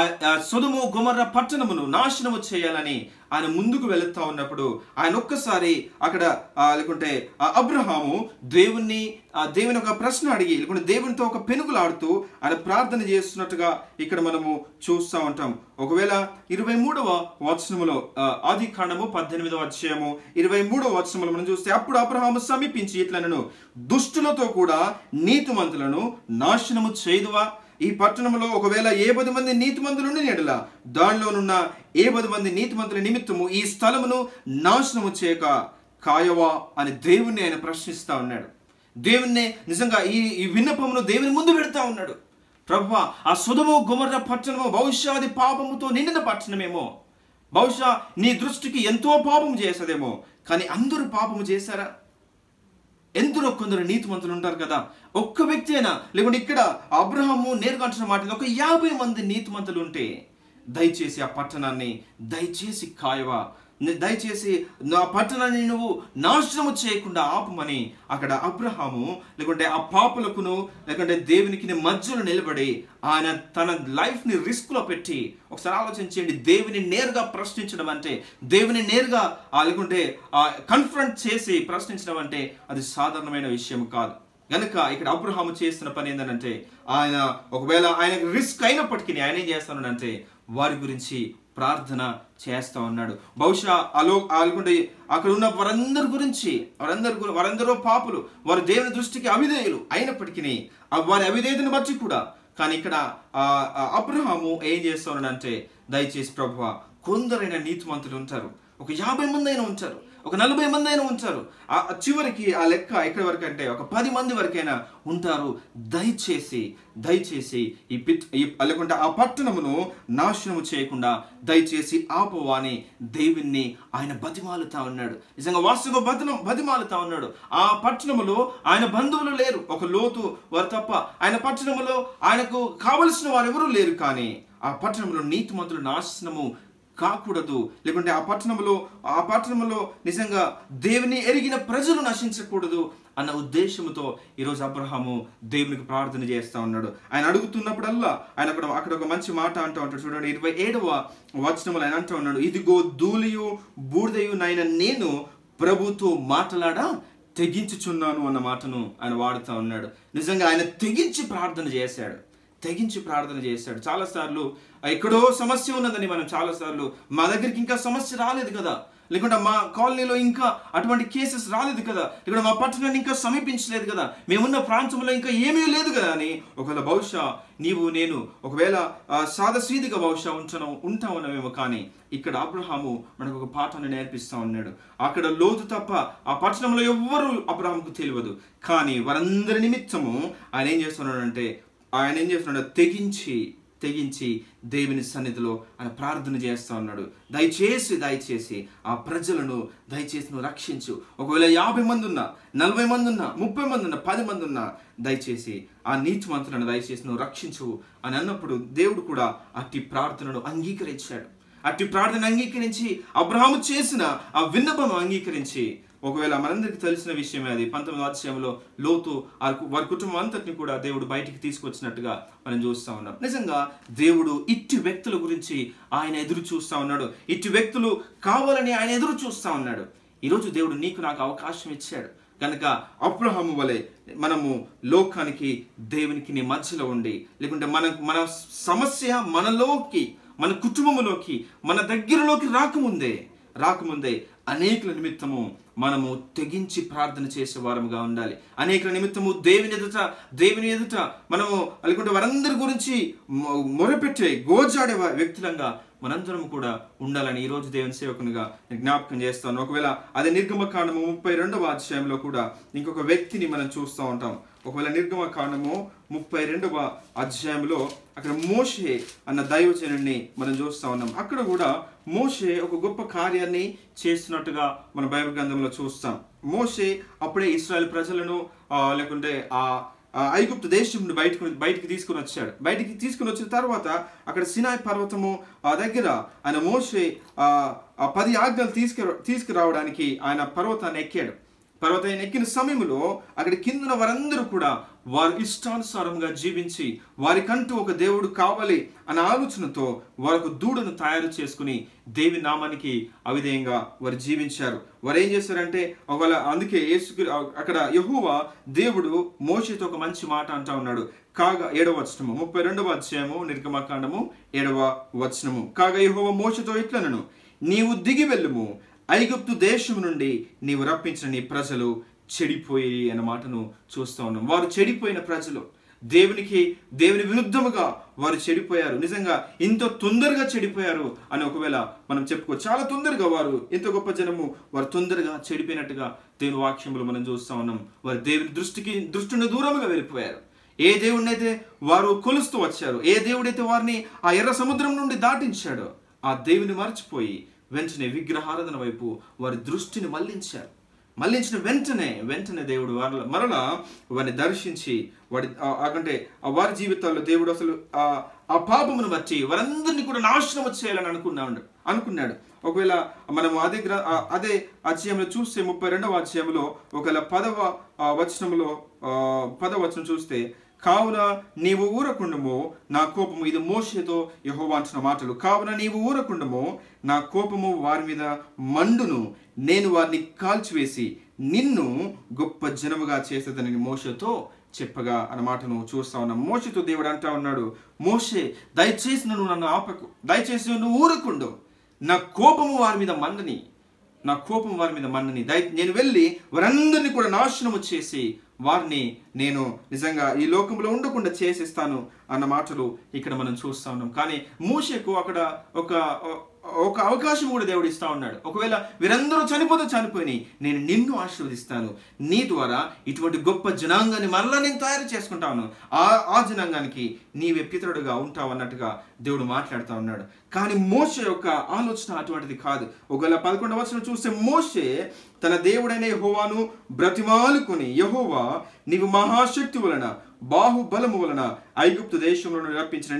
సొదొమ గొమొర్రా పట్టణమును నాశనము చేయాలని ఆయన ముందుకు వెళుతూ ఉన్నప్పుడు ఆయన ఒక్కసారి అక్కడ లేకుంటే అబ్రహాము దేవుని ఒక ప్రశ్న అడిగి లేకుంటే దేవునితో ఒక పెనుగులాడుతూ ఆయన ప్రార్థన చేస్తున్నట్టుగా ఇక్కడ మనము చూస్తూ ఉంటాం. ఒకవేళ 23వ వచనములో ఆదికాండము 18వ అధ్యాయము 23వ వచనములో మనం చూస్తే, అప్పుడు అబ్రహాము సమీపించి ఇట్లనెను, దుష్టులతో కూడా నీతిమంతులను నాశనము చేయుదువా, ఈ పట్టణంలో ఒకవేళ 10 మంది నీతిమంతులు ఉండి ఎడల దానిలోనున్న 10 మంది నీతిమంతుల నిమిత్తము ఈ స్థలమును నాశనము చేయక కాయవా అని దేవుణ్ణి ఆయన ప్రశ్నిస్తా ఉన్నాడు. దేవుణ్ణి నిజంగా ఈ విన్నపమును దేవుని ముందు పెడతా ఉన్నాడు. ప్రభువా, ఆ సొదొమ గొమొర్రా పట్టణము బహుశా అది పాపముతో నిండిన పట్టణమేమో, బహుశా నీ దృష్టికి ఎంతో పాపము చేసేదేమో, కానీ అందరూ పాపము చేశారా? ఎందరో కొందరు నీతిమంతులు ఉంటారు కదా. ఒక్క వ్యక్తి అయినా, లేకుంటే ఇక్కడ అబ్రహాము నేరుగా అంటున్న మాట, ఒక 50 మంది నీతిమంతులు ఉంటే దయచేసి ఆ పట్టణాన్ని దయచేసి కాయవా, దయచేసి నా పట్టణాన్ని నువ్వు నాశనము చేయకుండా ఆపమని అక్కడ అబ్రహాము లేకుంటే ఆ పాపులకును లేకుంటే దేవునికి మధ్యలో నిలబడి ఆయన తన లైఫ్ని రిస్క్లో పెట్టి, ఒకసారి ఆలోచించండి, దేవుని నేరుగా ప్రశ్నించడం అంటే, దేవుని నేరుగా లేకుంటే కన్ఫ్రంట్ చేసి ప్రశ్నించడం అంటే అది సాధారణమైన విషయం కాదు. కనుక ఇక్కడ అబ్రహాము చేస్తున్న పని ఏంటంటే, ఆయన ఒకవేళ ఆయనకు రిస్క్ అయినప్పటికీ ఆయన ఏం చేస్తున్నాడంటే వారి గురించి ప్రార్థన చేస్తా ఉన్నాడు. బహుశా అనుకుంటే అక్కడ ఉన్న వారందరి గురించి, వారందరూ పాపులు, వారు దేవుని దృష్టికి అవిధేయులు అయినప్పటికీ వారి అవిధేయతను బట్టి కూడా, కానీ ఇక్కడ అబ్రహాము ఏం చేస్తా ఉన్నాడంటే, దయచేసి ప్రభువా, కొందరైన నీతిమంతులు ఉంటారు, ఒక 50 మంది అయినా ఉంటారు, ఒక 40 మంది అయినా ఉంటారు, చివరికి ఆ లెక్క ఎక్కడి వరకు అంటే ఒక 10 మంది వరకైనా ఉంటారు, దయచేసి లేకుంటే ఆ పట్టణమును నాశనము చేయకుండా దయచేసి ఆపవా అని దేవుణ్ణి ఆయన బతిమాలుతా ఉన్నాడు. నిజంగా వాస్తవంగా బతిమాలుతా ఉన్నాడు. ఆ పట్టణములో ఆయన బంధువులు లేరు, ఒక లోతు వారు తప్ప. ఆయన పట్టణములో ఆయనకు కావలసిన వారు ఎవరూ లేరు, కానీ ఆ పట్టణంలో నీతిమంతులు నాశనము కాకూడదు, లేకుంటే ఆ పట్టణంలో నిజంగా దేవుని ఎరిగిన ప్రజలు నశించకూడదు అన్న ఉద్దేశంతో ఈరోజు అబ్రహాము దేవునికి ప్రార్థన చేస్తా ఉన్నాడు. ఆయన అడుగుతున్నప్పుడల్లా ఆయన అక్కడ ఒక మంచి మాట అంటూ ఉంటాడు. చూడండి, 27వ వచనంలో ఆయన అంటూ ఉన్నాడు, ఇదిగో ధూళియు బూడిదయు నైన నేను ప్రభుతో మాట్లాడా తెగించుచున్నాను అన్న మాటను ఆయన వాడుతూ ఉన్నాడు. నిజంగా ఆయన తెగించి ప్రార్థన చేశాడు. చాలాసార్లు ఎక్కడో సమస్య ఉన్నదని మనం చాలాసార్లు, మా దగ్గరికి ఇంకా సమస్య రాలేదు కదా, లేకుంటే మా కాలనీలో ఇంకా అటువంటి కేసెస్ రాలేదు కదా, లేకుంటే మా పట్టణాన్ని ఇంకా సమీపించలేదు కదా, మేమున్న ప్రాంతంలో ఇంకా ఏమీ లేదు కదా అని ఒకవేళ బహుశా నేను ఒకవేళ సాదాసీదిగా బహుశా ఉంటామేమో. కానీ ఇక్కడ అబ్రహాము మనకు ఒక పాఠాన్ని నేర్పిస్తా ఉన్నాడు. అక్కడ లోతు తప్ప ఆ పట్టణంలో ఎవ్వరూ అబ్రహాముకు తెలియదు, కానీ వారందరి నిమిత్తము ఆయన ఏం చేస్తున్నాడు, తెగించి దేవుని సన్నిధిలో ఆయన ప్రార్థన చేస్తా ఉన్నాడు. దయచేసి ఆ ప్రజలను దయచేసి నువ్వు రక్షించు. ఒకవేళ 50 మంది ఉన్నా, 40 మంది ఉన్నా, 30 మంది ఉన్నా, 10 మంది ఉన్నా, దయచేసి ఆ నీతిమంతులను దయచేసి నువ్వు రక్షించు అని అన్నప్పుడు దేవుడు కూడా అట్టి ప్రార్థనను అంగీకరించాడు. అట్టి ప్రార్థన అంగీకరించి అబ్రహాము చేసిన ఆ విన్నపము అంగీకరించి, ఒకవేళ మనందరికీ తెలిసిన విషయమే అది, 19వ అధ్యాయంలో లోతు వారి కుటుంబం అంతటిని కూడా దేవుడు బయటికి తీసుకొచ్చినట్టుగా మనం చూస్తా ఉన్నాం. నిజంగా దేవుడు ఇట్టి వ్యక్తుల గురించి ఆయన ఎదురు చూస్తా ఉన్నాడు. ఇట్టి వ్యక్తులు కావాలని ఆయన ఎదురు చూస్తా ఉన్నాడు. ఈరోజు దేవుడు నీకు నాకు అవకాశం ఇచ్చాడు కనుక అబ్రహాము వలె మనము లోకానికి దేవునికి మధ్యలో ఉండి, లేకుంటే మన సమస్య మనలోకి, మన కుటుంబంలోకి, మన దగ్గరలోకి రాకముందే అనేకుల నిమిత్తము మనము తెగించి ప్రార్థన చేసే వారముగా ఉండాలి. అనేకుల నిమిత్తము దేవుని ఎదుట మనము లేకుంటే వారందరి గురించి మొరపెట్టే గోజాడే వ్యక్తులంగా మనందరం కూడా ఉండాలని ఈరోజు దేవుని సేవకునిగా జ్ఞాపకం చేస్తాను. ఒకవేళ అదే నిర్గమకాండము 32వ అధ్యాయంలో కూడా ఇంకొక వ్యక్తిని మనం చూస్తూ ఉంటాం. ఒకవేళ నిర్గమకాండము 32వ అధ్యాయంలో అక్కడ మోషే అన్న దైవజనుడిని మనం చూస్తూ ఉన్నాం. అక్కడ కూడా మోషే ఒక గొప్ప కార్యాన్ని చేస్తున్నట్టుగా మన బైబిల్ గ్రంథంలో చూస్తాం. మోషే అప్పుడే ఇశ్రాయేల్ ప్రజలను లేకుంటే ఐగుప్తు దేశం నుండి బయటికి తీసుకుని వచ్చిన తర్వాత అక్కడ సినాయి పర్వతము దగ్గర ఆయన మోషే 10 ఆజ్ఞలు తీసుకురావడానికి ఆయన పర్వతాన్ని ఎక్కిన సమయంలో అక్కడ కిందన వారందరూ కూడా వారి ఇష్టానుసారంగా జీవించి వారికంటూ ఒక దేవుడు కావాలి అనే ఆలోచనతో వారికి దూడను తయారు చేసుకుని దేవి నామానికి అవిధేయంగా వారు జీవించారు. వారు ఏం చేశారంటే ఒకవేళ అందుకే అక్కడ యెహోవా దేవుడు మోషేతో ఒక మంచి మాట అంటా ఉన్నాడు. కాగా 7వ వచనము 32వ అధ్యాయము నిర్గమకాండము 7వ వచనము. కాగా యెహోవా మోషేతో ఇట్లనెను, నీవు దిగి వెళ్ళుము, ఐగుప్తు దేశం నుండి నీవు రప్పించిన నీ ప్రజలు చెడిపోయి అన్న మాటను చూస్తూ ఉన్నాం. వారు చెడిపోయిన ప్రజలు, దేవుని విరుద్ధముగా వారు చెడిపోయారు. నిజంగా ఇంత తొందరగా చెడిపోయారు అని ఒకవేళ మనం చెప్పుకోవచ్చు. చాలా తొందరగా వారు, ఇంత గొప్ప జనము వారు తొందరగా చెడిపోయినట్టుగా దేవుని వాక్యంలో మనం చూస్తా ఉన్నాం. వారు దేవుని దృష్టిని దూరంగా వెళ్ళిపోయారు. ఏ దేవుడినైతే వారు కొలుస్తూ వచ్చారు, ఏ దేవుడైతే వారిని ఆ ఎర్ర సముద్రం నుండి దాటించాడో ఆ దేవుని మర్చిపోయి వెంటనే విగ్రహారాధన వైపు వారి దృష్టిని మళ్లించిన వెంటనే దేవుడు మరలా వారిని దర్శించి వారి జీవితాల్లో దేవుడు అసలు ఆ పాపమును బట్టి వారందరినీ కూడా నాశనం చేయాలని అనుకున్నాడు. ఒకవేళ మనము అదే అధ్యాయంలో చూస్తే 32వ అధ్యాయంలో ఒకవేళ 10వ వచనం చూస్తే, కావున నీవు ఊరకుండము నా కోపము, ఇది మోషేతో యెహోవా అంటున్న మాటలు, కావున నీవు ఊరకుండము నా కోపము వారి మీద మండును, నేను వారిని కాల్చివేసి నిన్ను గొప్ప జనముగా చేసేదని మోషేతో చెప్పగా అన్న మాటను చూస్తా ఉన్నాం. మోషేతో దేవుడు అంటా ఉన్నాడు, మోషే దయచేసి నువ్వు నన్ను ఆపకు, దయచేసి నువ్వు ఊరకుండు, నా కోపము వారి మీద మండని, నేను వెళ్ళి వారందరినీ కూడా నాశనము చేసి వారిని నేను నిజంగా ఈ లోకంలో ఉండకుండా చేసేస్తాను అన్న మాటలు ఇక్కడ మనం చూస్తా ఉన్నాం. కానీ మోషేకు అక్కడ ఒక అవకాశం కూడా దేవుడు ఇస్తా ఉన్నాడు. ఒకవేళ వీరందరూ చనిపోయి నేను నిన్ను ఆశీర్వదిస్తాను, నీ ద్వారా ఇటువంటి గొప్ప జనాంగాన్ని మరలా నేను తయారు చేసుకుంటాను, ఆ జనాంగానికి నీవే పితరుడుగా ఉంటావు అన్నట్టుగా దేవుడు మాట్లాడుతూ ఉన్నాడు. కానీ మోషే యొక్క ఆలోచన అటువంటిది కాదు. ఒకవేళ 11వ వచనం చూస్తే, మోషే తన దేవుడైన యెహోవాను బ్రతిమాలుకుని, యెహోవా నీవు మహాశక్తి వలన బాహుబలము వలన ఐగుప్తు దేశంలో రప్పించిన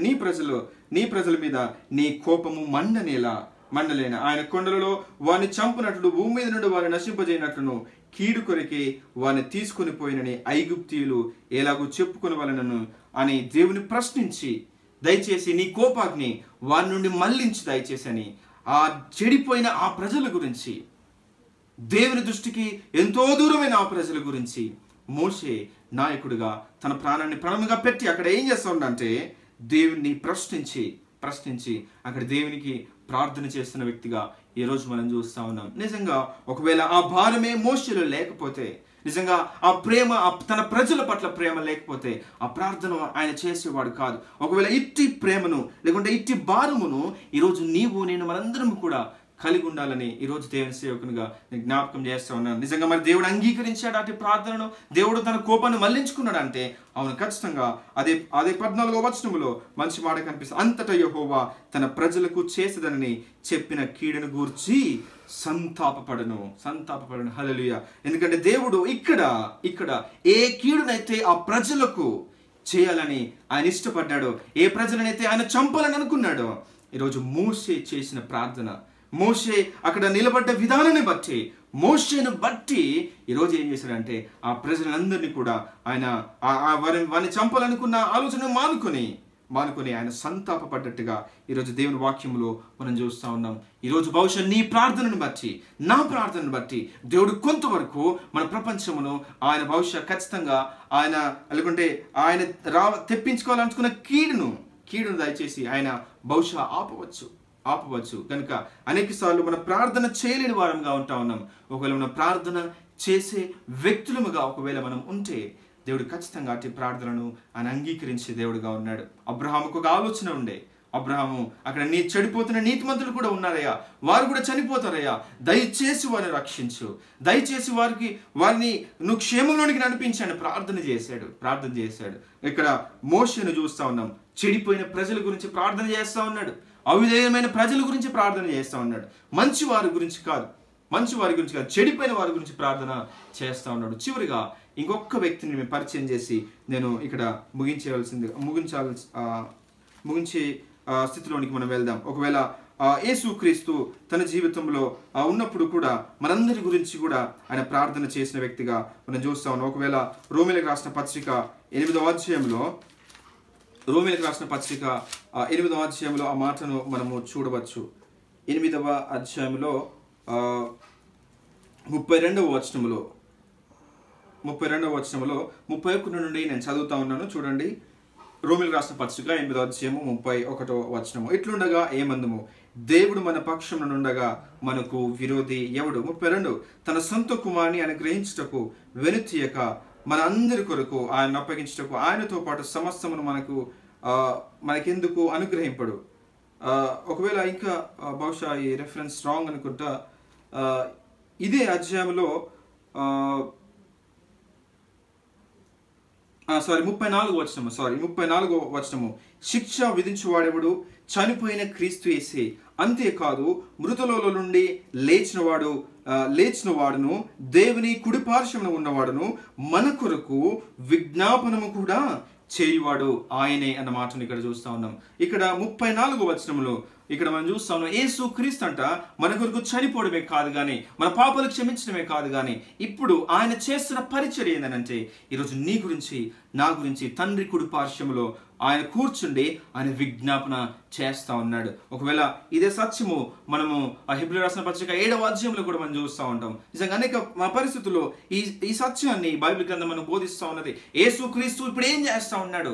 నీ ప్రజల మీద నీ కోపము మండలేనా, ఆయన కొండలలో వారిని చంపునట్లు భూమి మీద నుండి వారిని నశింపజేయనట్లును కీడు కొరికే వారిని తీసుకుని పోయినని ఐగుప్తీయులు ఎలాగూ చెప్పుకుని వలనను అని దేవుని ప్రశ్నించి, దయచేసి నీ కోపాగ్ని వారి నుండి మళ్లించి దయచేసి అని ఆ చెడిపోయిన ఆ ప్రజల గురించి, దేవుని దృష్టికి ఎంతో దూరమైన ఆ ప్రజల గురించి మోషే నాయకుడిగా తన ప్రాణాన్ని ప్రాణముగా పెట్టి అక్కడ ఏం చేస్తుండంటే దేవుణ్ణి ప్రశ్నించి అక్కడ దేవునికి ప్రార్థన చేస్తున్న వ్యక్తిగా ఈరోజు మనం చూస్తా ఉన్నాం. నిజంగా ఒకవేళ ఆ భారమే మోషేలో లేకపోతే, నిజంగా ఆ ప్రేమ, తన ప్రజల పట్ల ప్రేమ లేకపోతే ఆ ప్రార్థన ఆయన చేసేవాడు కాదు. ఒకవేళ ఇట్టి ప్రేమను లేకుంటే ఇట్టి భారమును ఈరోజు నేను మనందరం కూడా కలిగి ఉండాలని ఈరోజు దేవుని సేవకునిగా నేను జ్ఞాపకం చేస్తా ఉన్నాను. నిజంగా మరి దేవుడు అంగీకరించాడు అటు ప్రార్థనను, దేవుడు తన కోపాన్ని మళ్లించుకున్నాడు అంటే అవును, ఖచ్చితంగా అదే 14వ వచనములో మంచి మాట కనిపిస్తుంది. అంతటా యెహోవా తన ప్రజలకు చేసేదనని చెప్పిన కీడును గూర్చి సంతాపపడను. హల్లెలూయా. ఎందుకంటే దేవుడు ఇక్కడ ఏ కీడునైతే ఆ ప్రజలకు చేయాలని ఆయన ఇష్టపడ్డాడో, ఏ ప్రజలనైతే ఆయన చంపాలని అనుకున్నాడో, ఈరోజు మోషే చేసిన ప్రార్థన, మోషే అక్కడ నిలబడ్డ విధానాన్ని బట్టి, మోషేను బట్టి ఈరోజు ఏం చేశాడంటే ఆ ప్రజలందరినీ కూడా ఆయన వారిని చంపాలనుకున్న ఆలోచన మానుకొని ఆయన సంతాపపడ్డట్టుగా ఈరోజు దేవుని వాక్యంలో మనం చూస్తూ ఉన్నాం. ఈరోజు బహుశా నీ ప్రార్థనను బట్టి, నా ప్రార్థనను బట్టి దేవుడు కొంతవరకు మన ప్రపంచమును ఆయన బహుశా ఖచ్చితంగా లేకుంటే ఆయన తెప్పించుకోవాలనుకున్న కీడును దయచేసి ఆయన బహుశా ఆపవచ్చు. కనుక అనేక సార్లు మన ప్రార్థన చేయలేని వారంగా ఉంటా ఉన్నాం. ఒకవేళ మన ప్రార్థన చేసే వ్యక్తులముగా ఒకవేళ మనం ఉంటే దేవుడు ఖచ్చితంగా అట్టి ప్రార్థనను ఆయన అంగీకరించే దేవుడుగా ఉన్నాడు. అబ్రహాముకు ఒక ఆలోచన ఉండే, అబ్రహాము అక్కడ చెడిపోతున్న నీతిమంతులు కూడా ఉన్నారయ్యా, వారు కూడా చనిపోతారయ్యా, దయచేసి వారిని రక్షించు, దయచేసి వారిని నువ్వు క్షేమంలోనికి నడిపించండి ప్రార్థన చేశాడు. ఇక్కడ మోషేను చూస్తా ఉన్నాం, చెడిపోయిన ప్రజల గురించి ప్రార్థన చేస్తా ఉన్నాడు, అవిధేయమైన ప్రజల గురించి ప్రార్థన చేస్తా ఉన్నాడు. మంచి వారి గురించి కాదు, చెడిపోయిన వారి గురించి ప్రార్థన చేస్తా ఉన్నాడు. చివరిగా ఇంకొక వ్యక్తిని మేము పరిచయం చేసి నేను ఇక్కడ ముగించే స్థితిలోనికి మనం వెళ్దాం. ఒకవేళ యేసుక్రీస్తు తన జీవితంలో ఉన్నప్పుడు కూడా మనందరి గురించి కూడా ఆయన ప్రార్థన చేసిన వ్యక్తిగా మనం చూస్తా ఉన్నాం. ఒకవేళ రోమీయులకు రాసిన పత్రిక 8వ అధ్యాయంలో ఆ మాటను మనము చూడవచ్చు. 8వ అధ్యాయంలో 32వ వచనములో 31 నుండి నేను చదువుతా ఉన్నాను, చూడండి. రోమీయులకు రాసిన పత్రిక 8వ అధ్యాయము 31వ వచనము. ఇట్లుండగా ఏమందుము, దేవుడు మన పక్షమునుండగా మనకు విరోధి ఎవడు? 32 తన సొంత కుమారుని అనుగ్రహించుటకు వెనుతీయక మన అందరి కొరకు ఆయన అప్పగించటకు ఆయనతో పాటు సమస్తమును మనకెందుకు అనుగ్రహింపడు. ఒకవేళ ఇంకా బహుశా ఈ రెఫరెన్స్ రాంగ్ అనుకుంటా, ఇదే అధ్యాయంలో 34వ వచనము, శిక్ష విధించువాడెవడు, చనిపోయిన క్రీస్తు యేసే, అంతేకాదు మృతులలో నుండి లేచిన వాడును, దేవుని కుడిపార్శ్వమున ఉన్నవాడును, మన కొరకు విజ్ఞాపనము కూడా చేయువాడు ఆయనే అన్న మాటను ఇక్కడ చూస్తా ఉన్నాం. ఇక్కడ 34వ వచనంలో ఇక్కడ మనం చూస్తా ఉన్నాం, యేసు క్రీస్తు అంట మన కొరకు చనిపోవడమే కాదు కానీ, మన పాపాలు క్షమించడమే కాదు కానీ, ఇప్పుడు ఆయన చేస్తున్న పరిచర్య ఏంటంటే ఈరోజు నీ గురించి నా గురించి తండ్రి కుడి పార్శ్వములో ఆయన కూర్చుండి ఆయన విజ్ఞాపన చేస్తా ఉన్నాడు. ఒకవేళ ఇదే సత్యము మనము హెబ్రీ రాసిన పత్రిక 7వ అధ్యాయంలో కూడా మనం చూస్తూ ఉంటాం. నిజంగా అనేక పరిస్థితుల్లో ఈ సత్యాన్ని బైబిల్ గ్రంథం మనం బోధిస్తూ ఉన్నది. యేసు క్రీస్తు ఇప్పుడు ఏం చేస్తా ఉన్నాడు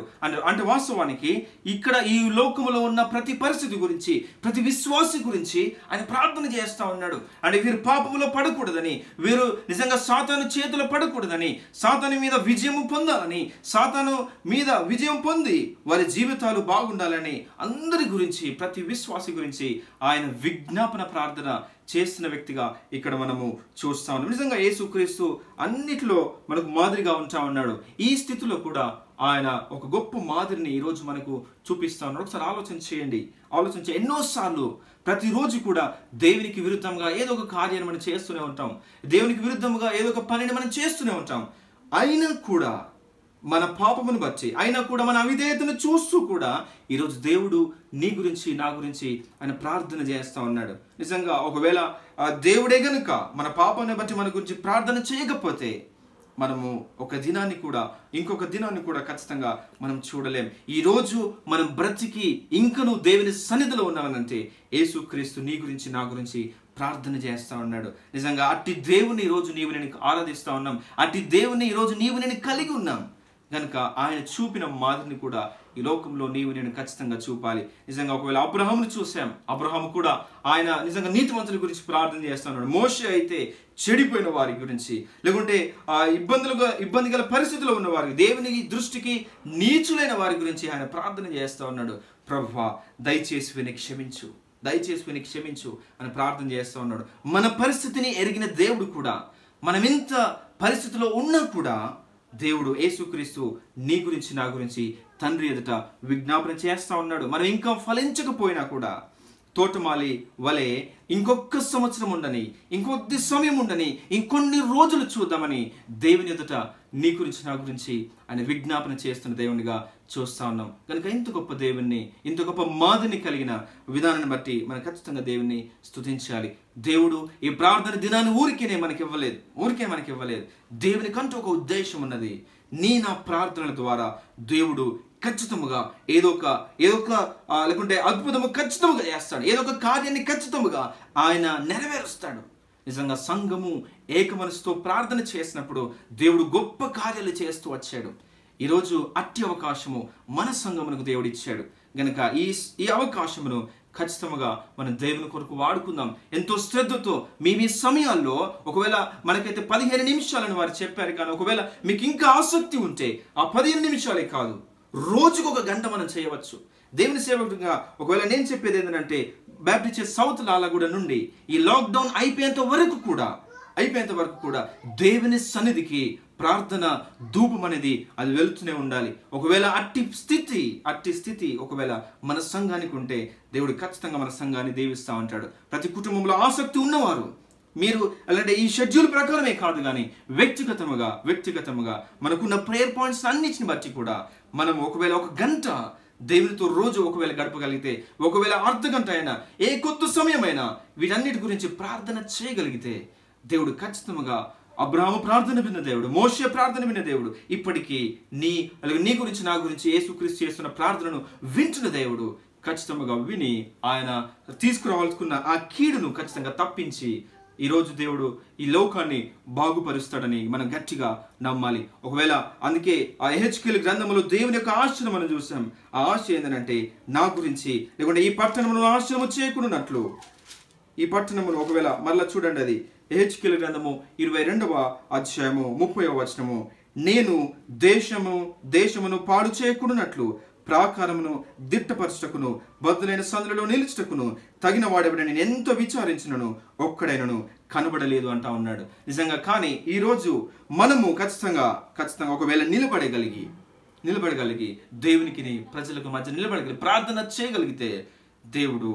అంటే వాస్తవానికి ఇక్కడ ఈ లోకములో ఉన్న ప్రతి పరిస్థితి గురించి, ప్రతి విశ్వాసి గురించి ఆయన ప్రార్థన చేస్తా ఉన్నాడు. అంటే వీరు పాపములో పడకూడదని, వీరు నిజంగా సాతాను చేతిలో పడకూడదని, సాతాను మీద విజయం పొందాలని, సాతాను మీద విజయం పొంది వారి జీవితాలు బాగుండాలని, అందరి గురించి, ప్రతి విశ్వాసి గురించి ఆయన విజ్ఞాపన ప్రార్థన చేస్తున్న వ్యక్తిగా ఇక్కడ మనము చూస్తా ఉన్నాం. నిజంగా యేసుక్రీస్తు అన్నిటిలో మనకు మాదిరిగా ఉంటా ఉన్నాడు. ఈ స్థితిలో కూడా ఆయన ఒక గొప్ప మాదిరిని ఈరోజు మనకు చూపిస్తా ఉన్నాడు. ఒకసారి ఆలోచించి ఎన్నోసార్లు ప్రతిరోజు కూడా దేవునికి విరుద్ధంగా ఏదో ఒక కార్యాన్ని మనం చేస్తూనే ఉంటాం, దేవునికి విరుద్ధంగా ఏదో ఒక పనిని మనం చేస్తూనే ఉంటాం. అయినా కూడా మన పాపమును బట్టి, అయినా కూడా మన అవిధేయతను చూస్తూ కూడా ఈరోజు దేవుడు నీ గురించి నా గురించి ఆయన ప్రార్థన చేస్తా ఉన్నాడు. నిజంగా ఒకవేళ దేవుడే గనుక మన పాపాన్ని బట్టి మన గురించి ప్రార్థన చేయకపోతే మనము ఇంకొక దినాన్ని కూడా ఖచ్చితంగా మనం చూడలేం. ఈరోజు మనం బ్రతికి ఇంకను దేవుని సన్నిధిలో ఉన్నామనంటే యేసుక్రీస్తు నీ గురించి నా గురించి ప్రార్థన చేస్తా ఉన్నాడు. నిజంగా అట్టి దేవుని ఈరోజు నీవు నేను ఆరాధిస్తా ఉన్నాం, అట్టి దేవుని ఈరోజు నీవు నేను కలిగి ఉన్నాం కనుక ఆయన చూపిన మాదిరిని కూడా ఈ లోకంలో నీవు నేను ఖచ్చితంగా చూపాలి. నిజంగా ఒకవేళ అబ్రహామును చూసాం, అబ్రహాము కూడా ఆయన నిజంగా నీతిమంతుల గురించి ప్రార్థన చేస్తా ఉన్నాడు. మోషే అయితే చెడిపోయిన వారి గురించి, లేకుంటే ఇబ్బంది గల పరిస్థితుల్లో ఉన్న వారికి, దేవుని దృష్టికి నీచులైన వారి గురించి ఆయన ప్రార్థన చేస్తా ఉన్నాడు. ప్రభువా దయచేసి విని క్షమించు అని ప్రార్థన చేస్తూ ఉన్నాడు. మన పరిస్థితిని ఎరిగిన దేవుడు కూడా, మనం ఇంత పరిస్థితిలో ఉన్నా కూడా దేవుడు యేసుక్రీస్తు నీ గురించి నా గురించి తండ్రి ఎదుట విజ్ఞాపన చేస్తా ఉన్నాడు. మనం ఇంకా ఫలించకపోయినా కూడా తోటమాలి వలె ఇంకొక సంవత్సరం ఉండని, ఇంకొద్ది సమయం ఉండని, ఇంకొన్ని రోజులు చూద్దామని దేవుని ఎదుట నీ గురించి నా గురించి ఆయన విజ్ఞాపన చేస్తున్న దేవునిగా చూస్తా ఉన్నాం. కనుక ఇంత గొప్ప దేవుణ్ణి, ఇంత గొప్ప మాదిరిని కలిగిన విధానాన్ని బట్టి మనం ఖచ్చితంగా దేవుణ్ణి స్తుతించాలి. దేవుడు ఈ ప్రార్థన దినాన్ని ఊరికే మనకి ఇవ్వలేదు. దేవునికంటూ ఒక ఉద్దేశం ఉన్నది. నా ప్రార్థనల ద్వారా దేవుడు ఖచ్చితంగా ఏదో ఒక లేకుంటే అద్భుతము ఖచ్చితంగా చేస్తాడు, ఏదో ఒక కార్యాన్ని ఖచ్చితంగా ఆయన నెరవేరుస్తాడు. నిజంగా సంఘము ఏక మనసుతో ప్రార్థన చేసినప్పుడు దేవుడు గొప్ప కార్యాలు చేస్తూ వచ్చాడు. ఈరోజు అట్టి అవకాశము మన సంఘమునకు దేవుడు ఇచ్చాడు. గనక ఈ అవకాశమును ఖచ్చితంగా మనం దేవుని కొరకు వాడుకుందాం. ఎంతో శ్రద్ధతో మీ సమయాల్లో, ఒకవేళ మనకైతే 15 నిమిషాలను వారు చెప్పారు, కానీ ఒకవేళ మీకు ఇంకా ఆసక్తి ఉంటే ఆ 15 నిమిషాలే కాదు, రోజుకు 1 గంట మనం చేయవచ్చు దేవుని సేవకుడిగా. ఒకవేళ నేను చెప్పేది ఏంటంటే బాప్టిస్ట్ చర్చ్ సౌత్ లాలగూడ నుండి ఈ లాక్డౌన్ అయిపోయేంత వరకు కూడా దేవుని సన్నిధికి ప్రార్థన ధూపం అనేది అది వెళ్తూనే ఉండాలి. ఒకవేళ అట్టి స్థితి ఒకవేళ మన సంఘానికి ఉంటే దేవుడు ఖచ్చితంగా మన సంఘాన్ని దీవిస్తూ ఉంటాడు. ప్రతి కుటుంబంలో ఆసక్తి ఉన్నవారు మీరు అలాంటి ఈ షెడ్యూల్ ప్రకారమే కాదు కానీ వ్యక్తిగతముగా మనకున్న ప్రేయర్ పాయింట్స్ అన్నిటిని బట్టి కూడా మనం ఒకవేళ 1 గంట దేవునితో రోజు ఒకవేళ గడపగలిగితే, ఒకవేళ అర్ధగంట అయినా, ఏ కొత్త సమయమైనా వీటన్నిటి గురించి ప్రార్థన చేయగలిగితే దేవుడు ఖచ్చితంగా అబ్రహాము ప్రార్థన విన్న దేవుడు, మోషే ప్రార్థన విన్న దేవుడు, ఇప్పటికీ నీ గురించి నా గురించి యేసుక్రీస్తు చేస్తున్న ప్రార్థనను వింటున్న దేవుడు ఖచ్చితంగా విని ఆయన తీసుకురావాల్సుకున్న ఆ కీడును ఖచ్చితంగా తప్పించి ఈరోజు దేవుడు ఈ లోకాన్ని బాగుపరుస్తాడని మనం గట్టిగా నమ్మాలి. ఒకవేళ అందుకే ఆ యెహెజ్కేలు గ్రంథంలో దేవుని యొక్క ఆశను మనం చూసాం. ఆ ఆశ ఏంటంటే నా గురించి, లేకుంటే ఈ పట్టణమును నాశనము చేయకుండానట్లు. ఈ పట్టణమును ఒకవేళ మరలా చూడండి, అది యెహెజ్కేలు గ్రంథము 22వ అధ్యాయము 30వ వచనము. నేను దేశమును పాడు చేయకుండానట్లు ప్రాకారమును దిట్టపరచుటకును బద్దులైన సందులలో నిలుచుటకును తగిన వాడెవడని నేను ఎంతో విచారించినను ఒక్కడైనను కనబడలేదు అంటా ఉన్నాడు. నిజంగా కానీ ఈరోజు మనము ఖచ్చితంగా ఒకవేళ నిలబడగలిగి దేవునికి ప్రజలకు మధ్య నిలబడగలిగి ప్రార్థన చేయగలిగితే దేవుడు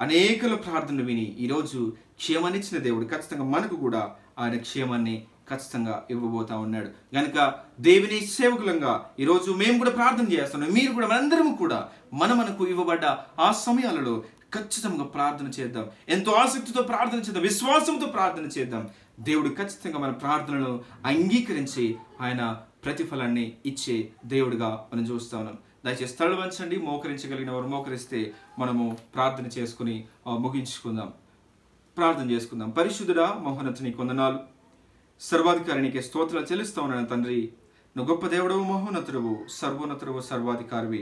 అనేకల ప్రార్థనలు విని ఈరోజు క్షేమాన్నిచ్చిన దేవుడు ఖచ్చితంగా మనకు కూడా ఆయన క్షేమాన్ని ఖచ్చితంగా ఇవ్వబోతా ఉన్నాడు. గనుక దేవుని సేవకులంగా ఈరోజు మేము కూడా ప్రార్థన చేస్తున్నాం. మీరు కూడా మనందరం కూడా మనకు ఇవ్వబడ్డ ఆ సమయాలలో ఖచ్చితంగా ప్రార్థన చేద్దాం. ఎంతో ఆసక్తితో ప్రార్థన చేద్దాం, విశ్వాసంతో ప్రార్థన చేద్దాం. దేవుడు ఖచ్చితంగా మన ప్రార్థనలు అంగీకరించి ఆయన ప్రతిఫలాన్ని ఇచ్చే దేవుడిగా మనం చూస్తా ఉన్నాం. దయచేసి స్థలం వంచండి. మోకరించగలిగిన వారు మోకరిస్తే మనము ప్రార్థన చేసుకుని ముగించుకుందాం. ప్రార్థన చేసుకుందాం. పరిశుద్ధుడా, మహోన్నతుని కొందనాలు, సర్వాధికారినికి స్తోత్రాలు చెల్లిస్తా ఉన్నాను తండ్రి. నువ్వు గొప్ప దేవుడవు, మహోన్నతుడవు, సర్వోన్నతుడవు, సర్వాధికారివి.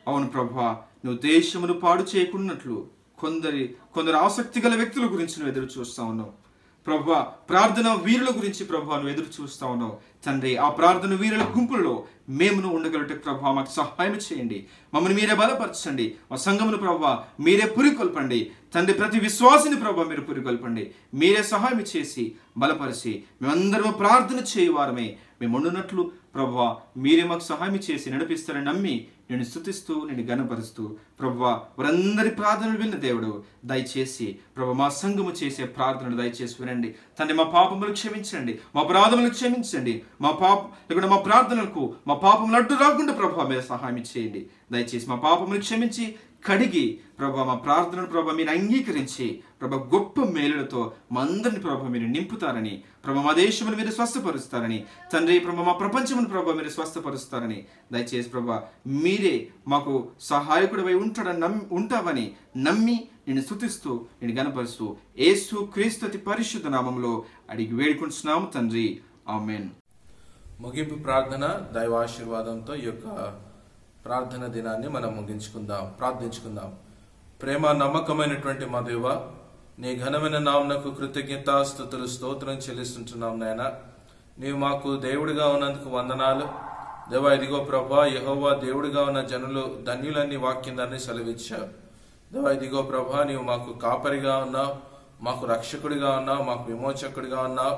అవును ప్రభువా, నువ్వు దేశమును పాడు చేయకున్నట్లు కొందరు ఆసక్తి గల వ్యక్తుల గురించి నువ్వు ఎదురు చూస్తా ఉన్నావు ప్రభువా. ప్రార్థన వీరుల గురించి ప్రభువా నువ్వు ఎదురు చూస్తా ఉన్నావు తండ్రి. ఆ ప్రార్థన వీరుల గుంపులలో మేమును ఉండగలట ప్రభువా, మాకు సహాయం చేయండి. మమ్మల్ని మీరే బలపరచండి. మా సంఘమును ప్రభువా మీరే పురికొల్పండి తండ్రి. ప్రతి విశ్వాసిని ప్రభువా మీరు పురికొల్పండి. మీరే సహాయం చేసి బలపరిచి మేమందరము ప్రార్థన చేయవారమే మేము ఉండునట్లు ప్రభువా మీరే మాకు సహాయం చేసి నడిపిస్తారని నమ్మి నేను స్తుతిస్తూ నేను గణపరుస్తూ ప్రభువా వారందరి ప్రార్థనలు విన్న దేవుడు దయచేసి ప్రభు మా సంఘము చేసే ప్రార్థనలు దయచేసి వినండి తండ్రి. మా పాపములు క్షమించండి, మా అపరాధములు క్షమించండి. మా ప్రార్థనలకు మా పాపములు అడ్డు రాకుండా ప్రభువా మీరు సహాయం చేయండి. దయచేసి మా పాపములు క్షమించి కడిగి ప్రభా మా ప్రార్థనను ప్రభా మీరు అంగీకరించి ప్రభా గొప్ప మేలులతో మా అందరిని ప్రభా మీరు నింపుతారని, ప్రభా మా దేశమును మీరు స్వస్థపరుస్తారని తండ్రి, ప్రభా మా ప్రపంచమును ప్రభా మీరు స్వస్థపరుస్తారని దయచేసి ప్రభా మీరే మాకు సహాయకుడివై ఉంటావని నమ్మి నేను స్తుతిస్తూ నేను గణపరుస్తూ యేసు క్రీస్తు అతి పరిశుద్ధ నామములో అడిగి వేడుకుంటున్నాము తండ్రి, ఆమేన్. ముగింపు ప్రార్థన దైవాశీర్వాదంతో ఈ యొక్క ప్రార్థన దినాన్ని మనం ప్రార్థించుకుందాం. ప్రేమ నమ్మకమైనటువంటి మా దేవ, నీ ఘనమైన నామమునకు కృతజ్ఞతాస్తుతులు స్తోత్రం చెల్లిస్తుంటున్నాం నాయన. నీవు మాకు దేవుడిగా ఉన్నందుకు వందనాలు దేవా. ఇదిగో ప్రభా యెహోవా దేవుడిగా ఉన్న జనులు ధన్యులన్నీ వాక్యం దాన్ని సెలవిచ్చావు దేవా. ఇదిగో ప్రభా నీవు మాకు కాపరిగా ఉన్నావు, మాకు రక్షకుడిగా ఉన్నావు, మాకు విమోచకుడిగా ఉన్నావు.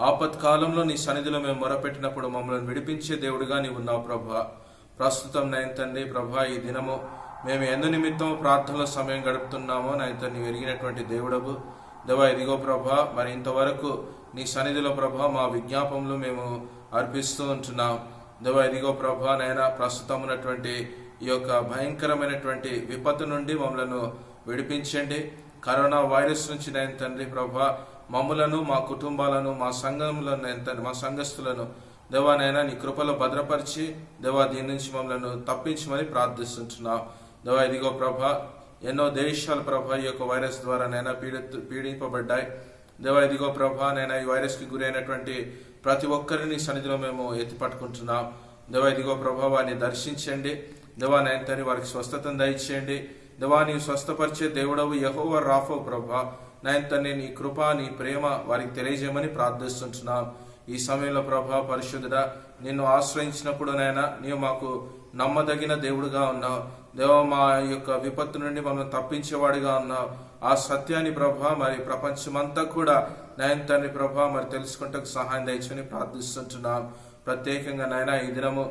ఆపత్కాలంలో నీ సన్నిధిలో మేము మొరపెట్టినప్పుడు మమ్మల్ని విడిపించే దేవుడిగా నీవు ఉన్నావు ప్రభా. ప్రస్తుతం నైన్ తండ్రి ప్రభా ఈ దినము మేము ఎందు నిమిత్తం ప్రార్థనలో సమయం గడుపుతున్నామో నైన్ తండ్రి ఎరిగినటువంటి దేవుడవు దేవా. ఇదిగో ప్రభా మరి ఇంతవరకు నీ సన్నిధిలో ప్రభా మా విజ్ఞాపములు మేము అర్పిస్తూ ఉంటున్నాం దేవా. ఇదిగో ప్రభా నైనా ప్రస్తుతం ఉన్నటువంటి ఈ యొక్క భయంకరమైనటువంటి విపత్తు నుండి మమ్మలను విడిపించండి. కరోనా వైరస్ నుంచి నైన్ తండ్రి ప్రభా మమ్ములను మా కుటుంబాలను మా సంఘములను నైన్ తండ్రి మా సంఘస్థులను దేవానైనా నీ కృపలో భద్రపరిచి దేవా దీని నుంచి మమ్మల్ని తప్పించమని ప్రార్థిస్తుంటున్నాం దేవా. ఇదిగో ప్రభా ఎన్నో దేశాలు ప్రభా ఈ యొక్క వైరస్ ద్వారా నైనా పీడింపబడ్డాయి దేవా. ఇదిగో ప్రభా నైనా ఈ వైరస్ కి గురైనటువంటి ప్రతి ఒక్కరిని సన్నిధిలో మేము ఎత్తి పట్టుకుంటున్నాం దేవా. ఇదిగో ప్రభా వారిని దర్శించండి దేవా. నైన్ తండ్రి వారికి స్వస్థతను దయచేయండి దేవా. నీవు స్వస్థపరిచే దేవుడవు యెహోవా రాఫో ప్రభా నైన్ తండ్రి నీ కృప నీ ప్రేమ వారికి తెలియజేయమని ప్రార్థిస్తుంటున్నాం. ఈ సమయంలో ప్రభా పరిశుద్ధుడా నిన్ను ఆశ్రయించినప్పుడు నైనా నీవు మాకు నమ్మదగిన దేవుడుగా ఉన్నావు దేవా. మా యొక్క విపత్తు నుండి మమ్మల్ని తప్పించేవాడిగా ఉన్నావు. ఆ సత్యాన్ని ప్రభా మరి ప్రపంచమంతా కూడా నైన్ తండ్రి ప్రభా మరి తెలుసుకుంటకు సహాయం దయచని ప్రార్థిస్తుంటున్నాం. ప్రత్యేకంగా నైనా ఈ దినము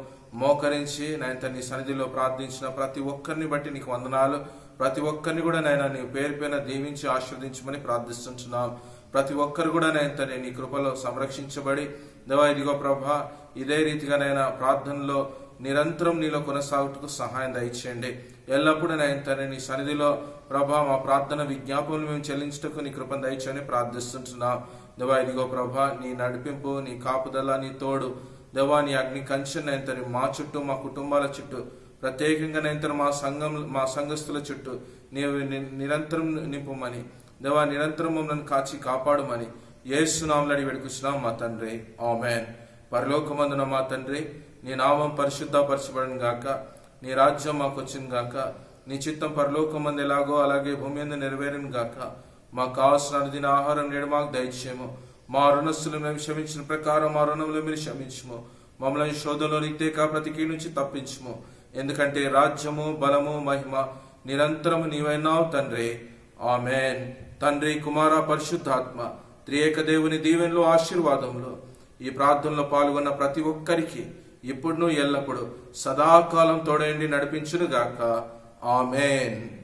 మోకరించి నైన్ తండ్రి సన్నిధిలో ప్రార్థించిన ప్రతి ఒక్కరిని బట్టి నీకు వందనాలు. ప్రతి ఒక్కరిని కూడా నైనా నీ పేరు పైన దీవించి ఆశీర్వదించమని ప్రార్థిస్తుంటున్నాం. ప్రతి ఒక్కరు కూడా నైన్ తండ్రి నీ కృపలో సంరక్షించబడి దేవా. ఇదిగో ప్రభా ఇదే రీతిగానైనా ప్రార్థనలో నిరంతరం నీలో కొనసాగుటకు సహాయం దయచేయండి. ఎల్లప్పుడూ నైన్ తండ్రి నీ సన్నిధిలో ప్రభా మా ప్రార్థన విజ్ఞాపనలు మేము చెల్లించుటకు నీ కృపను దయచేయని ప్రార్థిస్తుంటున్నాం దేవా. ఇదిగో ప్రభా నీ నడిపింపు నీ కాపుదల నీ తోడు దేవా. నీ అగ్ని కంచె నైన్ తండ్రి మా చుట్టూ మా కుటుంబాల చుట్టూ ప్రత్యేకంగా నైన్ తండ్రి మా సంఘస్థుల చుట్టూ నీవు నిరంతరం నింపుమని దేవా. నిరంతరం మమ్మల్ని కాచి కాపాడుమని యేసు నామములో అడిగి వేడుకుంటున్నాం మా తండ్రి, ఆమేన్. పరలోకమందున మా తండ్రి నీ నామం పరిశుద్ధపరచబడును గాక, నీ రాజ్యం మాకు వచ్చిన గాక, నీ చిత్తం పరలోకమందు ఎలాగో అలాగే భూమి మీద నెరవేరును గాక. మాకు కావాల్సిన అనుదిన ఆహారం నేడు మాకు దయచేయము. మా రుణస్తులు మేము క్షమించిన ప్రకారం మా రుణములు మీరు క్షమించము. మమ్మల్ని శోధంలోనికి తేక ప్రతి కీడు నుంచి తప్పించుము. ఎందుకంటే రాజ్యము, బలము, మహిమ నిరంతరము నీవైనావు తండ్రి. ఆమెన్. తండ్రి, కుమార, పరిశుద్ధాత్మ త్రియేక దేవుని దీవెనలు, ఆశీర్వాదములు ఈ ప్రార్థనలో పాల్గొన్న ప్రతి ఒక్కరికి ఇప్పుడును ఎల్లప్పుడు సదాకాలం తోడైండి నడిపించునుగాక. ఆమెన్.